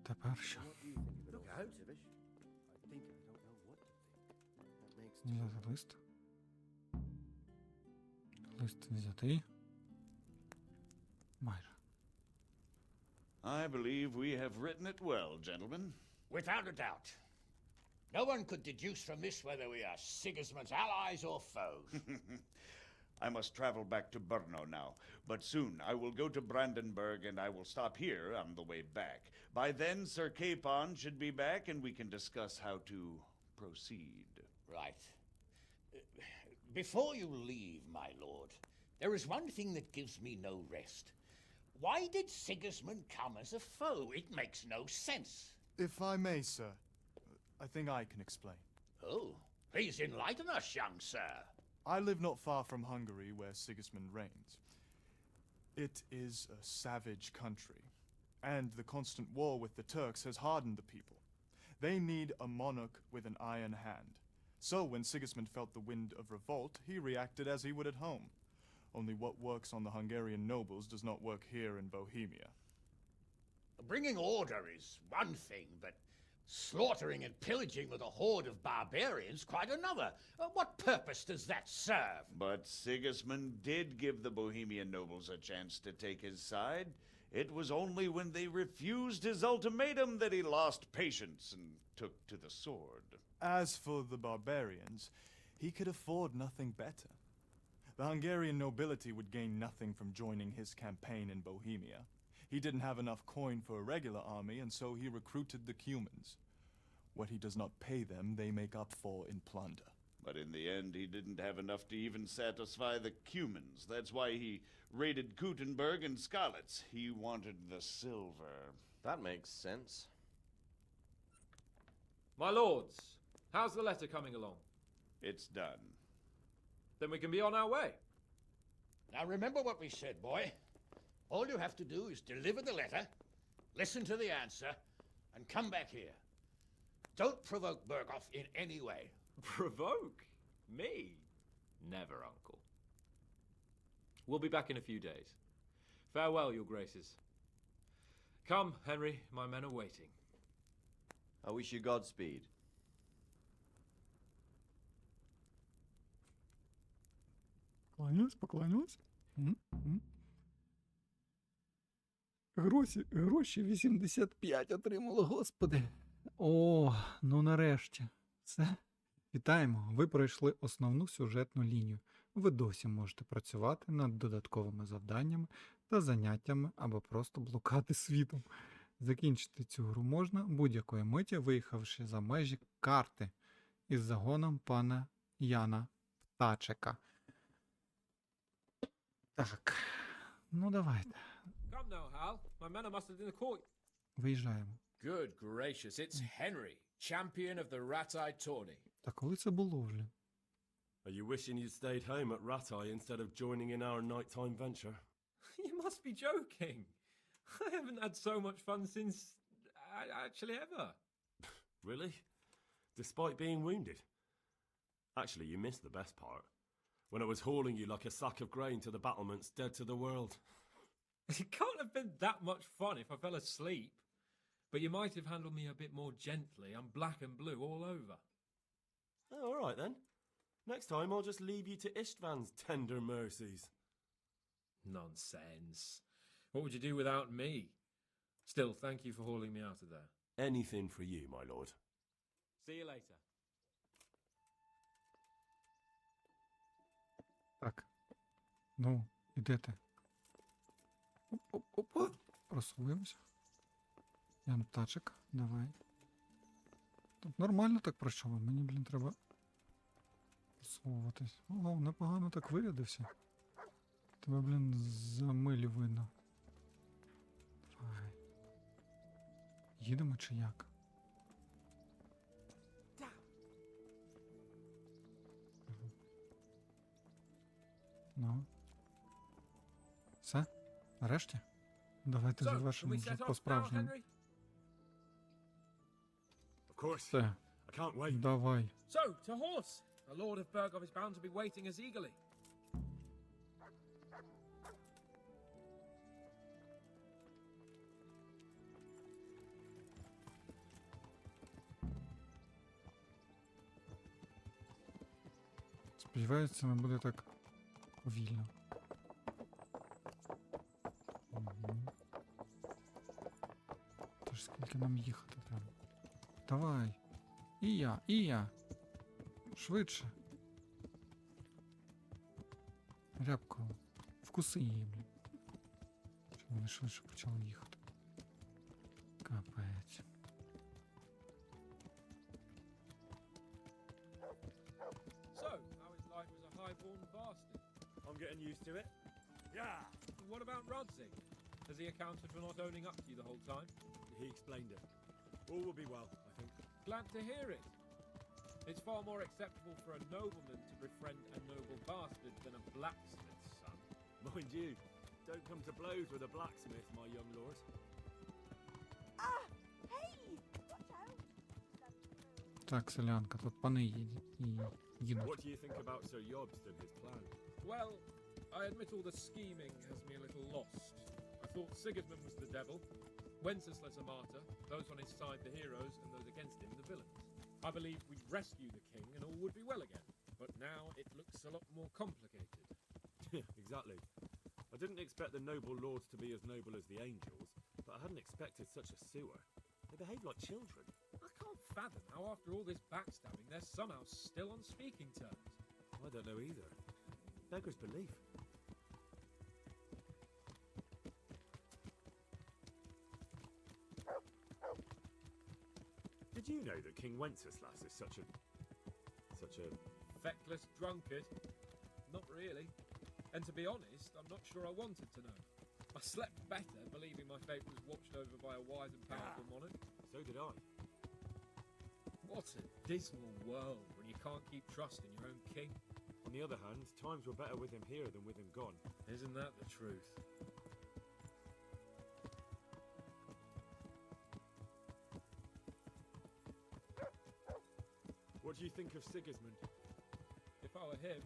Speaker 1: Тепер що?
Speaker 21: Look out, Tivish. I think I don't know what to think. That makes
Speaker 1: Взяти лист. Лист взятий. Майже.
Speaker 4: I believe we have written it well, gentlemen.
Speaker 20: Without a doubt. No one could deduce from this whether we are Sigismund's allies or foes.
Speaker 4: I must travel back to Brno now, but soon I will go to Brandenburg and I will stop here on the way back. By then, Sir Capon should be back and we can discuss how to proceed.
Speaker 20: Right. Before you leave, my lord, there is one thing that gives me no rest. Why did Sigismund come as a foe? It makes no sense.
Speaker 11: If I may, sir, I think I can explain.
Speaker 20: Oh, please enlighten us, young sir.
Speaker 11: I live not far from Hungary, where Sigismund reigns. It is a savage country, and the constant war with the Turks has hardened the people. They need a monarch with an iron hand. So when Sigismund felt the wind of revolt, he reacted as he would at home. Only what works on the Hungarian nobles does not work here in Bohemia.
Speaker 20: Bringing order is one thing, but slaughtering and pillaging with a horde of barbarians quite another. What purpose does that serve?
Speaker 4: But Sigismund did give the Bohemian nobles a chance to take his side. It was only when they refused his ultimatum that he lost patience and took to the sword.
Speaker 11: As for the barbarians, he could afford nothing better. The Hungarian nobility would gain nothing from joining his campaign in Bohemia. He didn't have enough coin for a regular army, and so he recruited the Cumans. What he does not pay them, they make up for in plunder.
Speaker 4: But in the end, he didn't have enough to even satisfy the Cumans. That's why he raided Gutenberg and Skalitz. He wanted the silver.
Speaker 21: That makes sense.
Speaker 22: My lords, how's the letter coming along?
Speaker 4: It's done.
Speaker 22: Then we can be on our way.
Speaker 20: Now remember what we said, boy. All you have to do is deliver the letter, listen to the answer, and come back here. Don't provoke Berghoff in any way.
Speaker 22: Provoke? Me? Never, Uncle. We'll be back in a few days.
Speaker 19: Farewell, your graces. Come, Henry, my men are waiting.
Speaker 16: I wish you Godspeed.
Speaker 1: Поклонюсь. Гроші 85 отримало, господи. О, ну нарешті. Все. Вітаємо, ви пройшли основну сюжетну лінію. Ви досі можете працювати над додатковими завданнями та заняттями або просто блукати світом. Закінчити цю гру можна будь-якої миті, виїхавши за межі карти із загоном пана Яна Птачика. Так, ну давайте.
Speaker 19: Come now, Hal. My men are mustered in the court.
Speaker 1: Виїжджаємо.
Speaker 10: Good gracious, it's Henry, champion of the rat-eyed tourney.
Speaker 1: Та коли це було вже?
Speaker 7: Are you wishing you'd stayed home at Rattay instead of joining in our nighttime venture?
Speaker 19: You must be joking. I haven't had so much fun since... actually ever.
Speaker 7: Really? Despite being wounded? Actually, you missed the best part. When I was hauling you like a sack of grain to the battlements dead to the world.
Speaker 19: It can't have been that much fun if I fell asleep. But you might have handled me a bit more gently. I'm black and blue all over.
Speaker 7: Oh, all right then. Next time I'll just leave you to Istvan's tender mercies.
Speaker 19: Nonsense. What would you do without me? Still, thank you for hauling me out of there.
Speaker 7: Anything for you, my lord.
Speaker 19: See you later.
Speaker 1: Так. Ну, ідете. Оп-оп-оп. Просуємося. Ян Птачик, давай. Тут нормально так пройшов, а мені, блін, треба просовуватись. Ого, непогано так вирядився. Тебе, блін, за милі видно. Давай. Їдемо чи як? Ну. Все? Нарешті? Давайте завершимо вже по-справжньому. Все. Давай.
Speaker 19: So, to horse! The Lord of Bergov is bound to be waiting as eagerly.
Speaker 1: Сподіваюся, не буде так повільно. Угу. Тож скільки нам їхати треба? Давай. І я. Швидше. Рябко. Вкуси її, блін. Щоб вони швидше почали їхати. Капець.
Speaker 19: So, how is life as a high-born bastard?
Speaker 7: I'm getting used to it.
Speaker 19: Yeah! What about Rodzig? Has he accounted for not owning up to you the whole time?
Speaker 7: He explained it. All will be well, I think.
Speaker 19: Glad to hear it. It's far more acceptable for a nobleman to befriend a noble bastard than a blacksmith's son.
Speaker 7: Mind you, don't come to blows with a blacksmith, my young lord.
Speaker 15: Ah! Hey! Watch out!
Speaker 1: Так, селянка, тут пани їдуть.
Speaker 7: What do you think about Sir Jobst and his plan?
Speaker 19: Well, I admit all the scheming has me a little lost. I thought Sigismund was the devil, Wenceslas a martyr, those on his side the heroes, and those against him the villains. I believed we'd rescue the king and all would be well again, but now it looks a lot more complicated.
Speaker 7: Exactly. I didn't expect the noble lords to be as noble as the angels, but I hadn't expected such a sewer. They behave like children.
Speaker 19: I can't fathom how after all this backstabbing they're somehow still on speaking terms.
Speaker 7: I don't know either. Beggars belief. Did you know that King Wenceslas is such a...
Speaker 19: Feckless drunkard? Not really. And to be honest, I'm not sure I wanted to know. I slept better believing my fate was watched over by a wise and powerful monarch.
Speaker 7: So did I.
Speaker 19: What a dismal world when you can't keep trust in your own king.
Speaker 7: On the other hand, times were better with him here than with him gone.
Speaker 19: Isn't that the truth?
Speaker 7: What do you think of Sigismund?
Speaker 19: If I were him,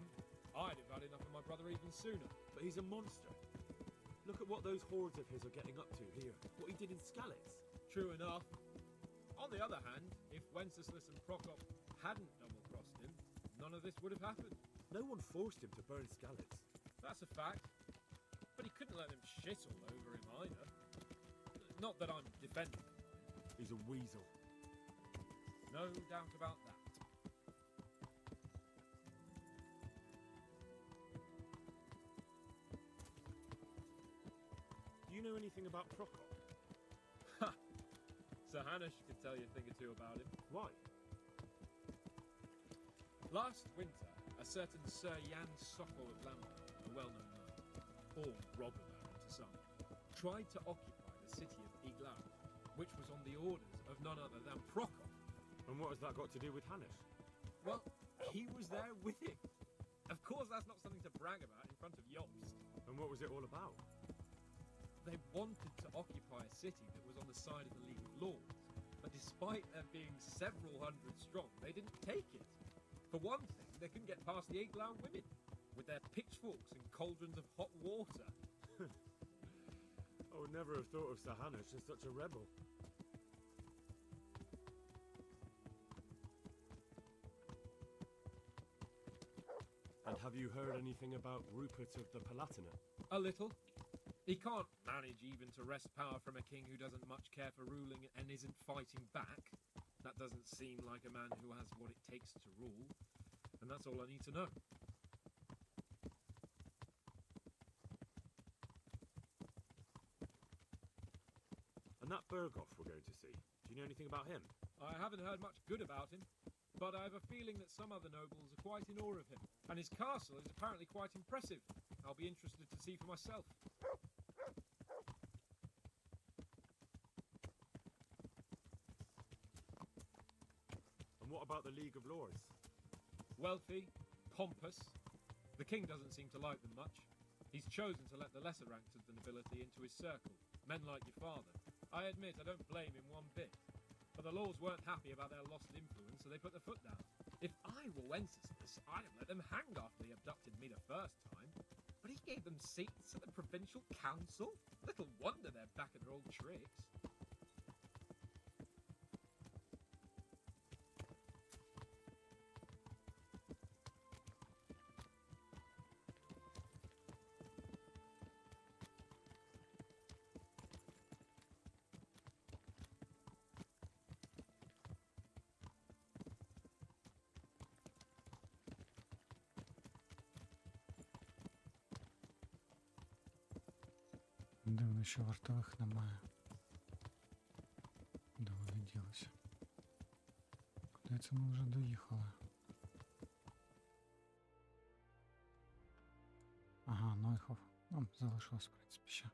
Speaker 19: I'd have had enough of my brother even sooner.
Speaker 7: But he's a monster. Look at what those hordes of his are getting up to here. What he did in Skalitz.
Speaker 19: True enough. On the other hand, if Wenceslas and Prokop hadn't double-crossed him, none of this would have happened.
Speaker 7: No one forced him to burn Skalitz.
Speaker 19: That's a fact. But he couldn't let them shit all over him either. Not that I'm defending him.
Speaker 7: He's a weasel.
Speaker 19: No doubt about that.
Speaker 7: Do you know anything about Prokop?
Speaker 19: Ha! Sir Hanush could tell you a thing or two about him.
Speaker 7: Why?
Speaker 19: Last winter, a certain Sir Jan Sokol of Lambert, a well-known man, born robber baron to some, tried to occupy the city of Iglau, which was on the orders of none other than Prokop.
Speaker 7: And what has that got to do with Hanush?
Speaker 19: Well, he was there with him. Of course, that's not something to brag about in front of Jobst.
Speaker 7: And what was it all about?
Speaker 19: They wanted to occupy a city that was on the side of the League of Lords, but despite them being several hundred strong, they didn't take it. For one thing, they couldn't get past the Iglau women, with their pitchforks and cauldrons of hot water.
Speaker 7: I would never have thought of Sir Hanush as such a rebel. And have you heard anything about Rupert of the Palatinate?
Speaker 19: A little. He can't manage even to wrest power from a king who doesn't much care for ruling and isn't fighting back. That doesn't seem like a man who has what it takes to rule. And that's all I need to know.
Speaker 7: And that Berghoff we're going to see, do you know anything about him?
Speaker 19: I haven't heard much good about him, but I have a feeling that some other nobles are quite in awe of him. And his castle is apparently quite impressive. I'll be interested to see for myself.
Speaker 7: And what about the League of Lords?
Speaker 19: Wealthy, pompous. The king doesn't seem to like them much. He's chosen to let the lesser ranks of the nobility into his circle, men like your father. I admit I don't blame him one bit. But the lords weren't happy about their lost influence, so they put their foot down. If I were Wenceslas, I'd have let them hang after they abducted me the first time. But he gave them seats at the provincial council? Little wonder they're back at their old tricks.
Speaker 1: Дивно, що вартових немає. Де вони ділися? Куди це ми вже доїхали? Ага, Нойхов. Нам залишилось, в принципі, ще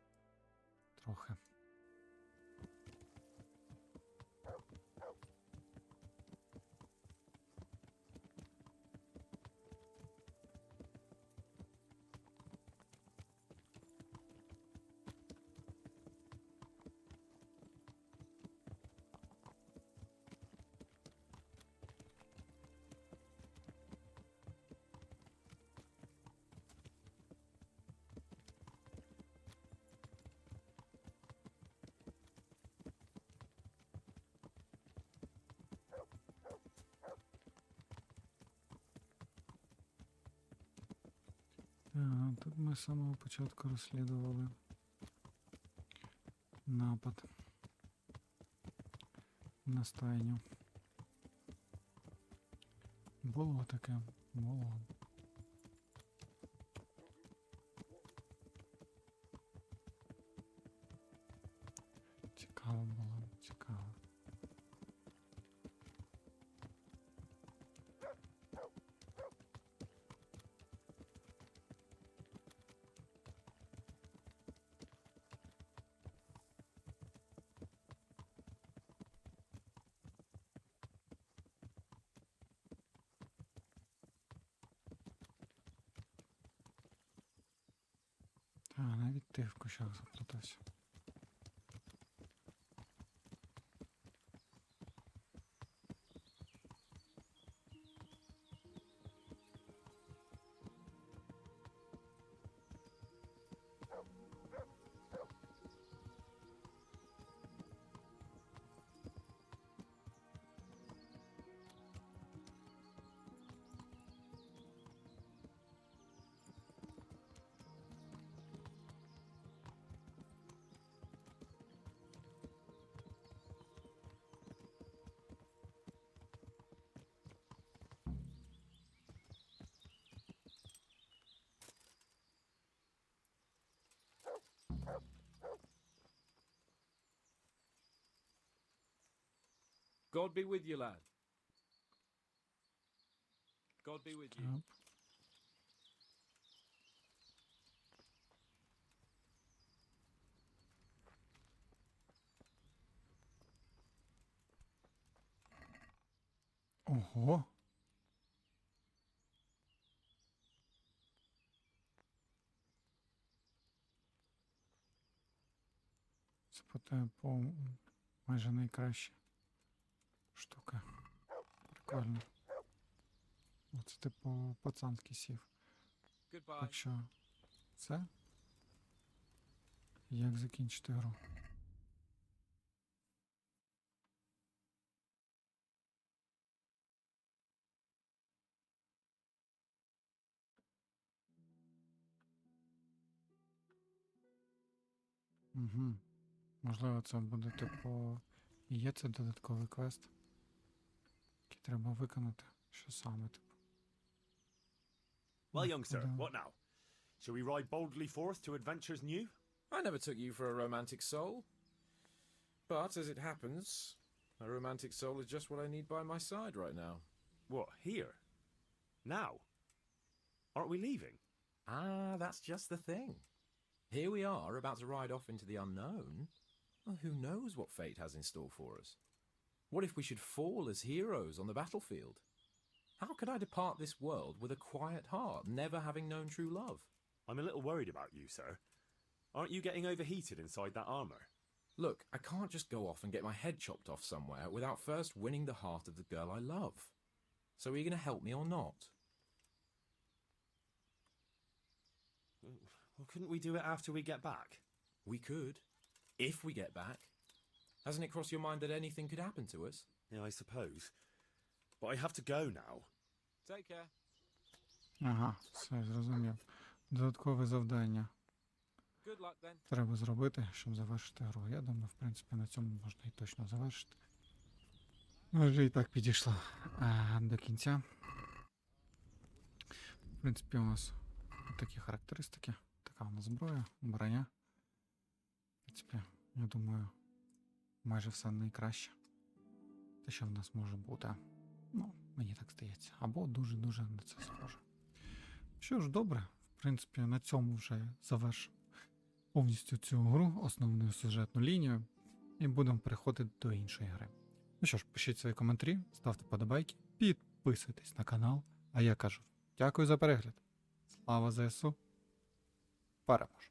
Speaker 1: трохи. Тут ми з самого початку розслідували напад на стайню. Було таке, було. Цікаво було, цікаво. Навіть ти в кущах заплутався.
Speaker 19: God be with you, lad. God be with you.
Speaker 1: Оп. Ого. Це по майже найкраща штука. Прикольно. Оце типу пацанський сів.
Speaker 19: Goodbye.
Speaker 1: Так що це як закінчити гру. Угу. Можливо, це буде типу. І є це додатковий квест, який треба виконати. Що саме, типу.
Speaker 7: Well, young sir, what now? Shall we ride boldly forth to adventures new?
Speaker 19: I never took you for a romantic soul. But, as it happens, a romantic soul is just what I need by my side right now.
Speaker 7: What, here? Now? Aren't we leaving?
Speaker 5: Ah, that's just the thing. Here we are, about to ride off into the unknown. Well, who knows what fate has in store for us? What if we should fall as heroes on the battlefield? How could I depart this world with a quiet heart, never having known true love?
Speaker 7: I'm a little worried about you, sir. Aren't you getting overheated inside that armor?
Speaker 5: Look, I can't just go off and get my head chopped off somewhere without first winning the heart of the girl I love. So are you going to help me or not?
Speaker 7: Well, couldn't we do it after we get back?
Speaker 5: We could. If we get back. Hasn't it crossed your mind that anything could happen to us?
Speaker 7: Yeah, I suppose. But I have to go now.
Speaker 19: Take care.
Speaker 1: Ага, все, зрозумів. Додаткове завдання
Speaker 19: Good luck then.
Speaker 1: треба зробити, щоб завершити гру. Я думаю, в принципі, на цьому можна і точно завершити. Ми вже і так підійшло до кінця. В принципі, у нас такі характеристики. Така у нас зброя, броня. В принципі, я думаю, майже все найкраще. Те, що в нас може бути. Ну, мені так здається. Або дуже-дуже на це схоже. Що ж, добре. В принципі, на цьому вже завершимо повністю цю гру, основну сюжетну лінію. І будемо переходити до іншої гри. Ну що ж, пишіть свої коментарі, ставте подобайки, підписуйтесь на канал. А я кажу, дякую за перегляд. Слава ЗСУ. Переможе.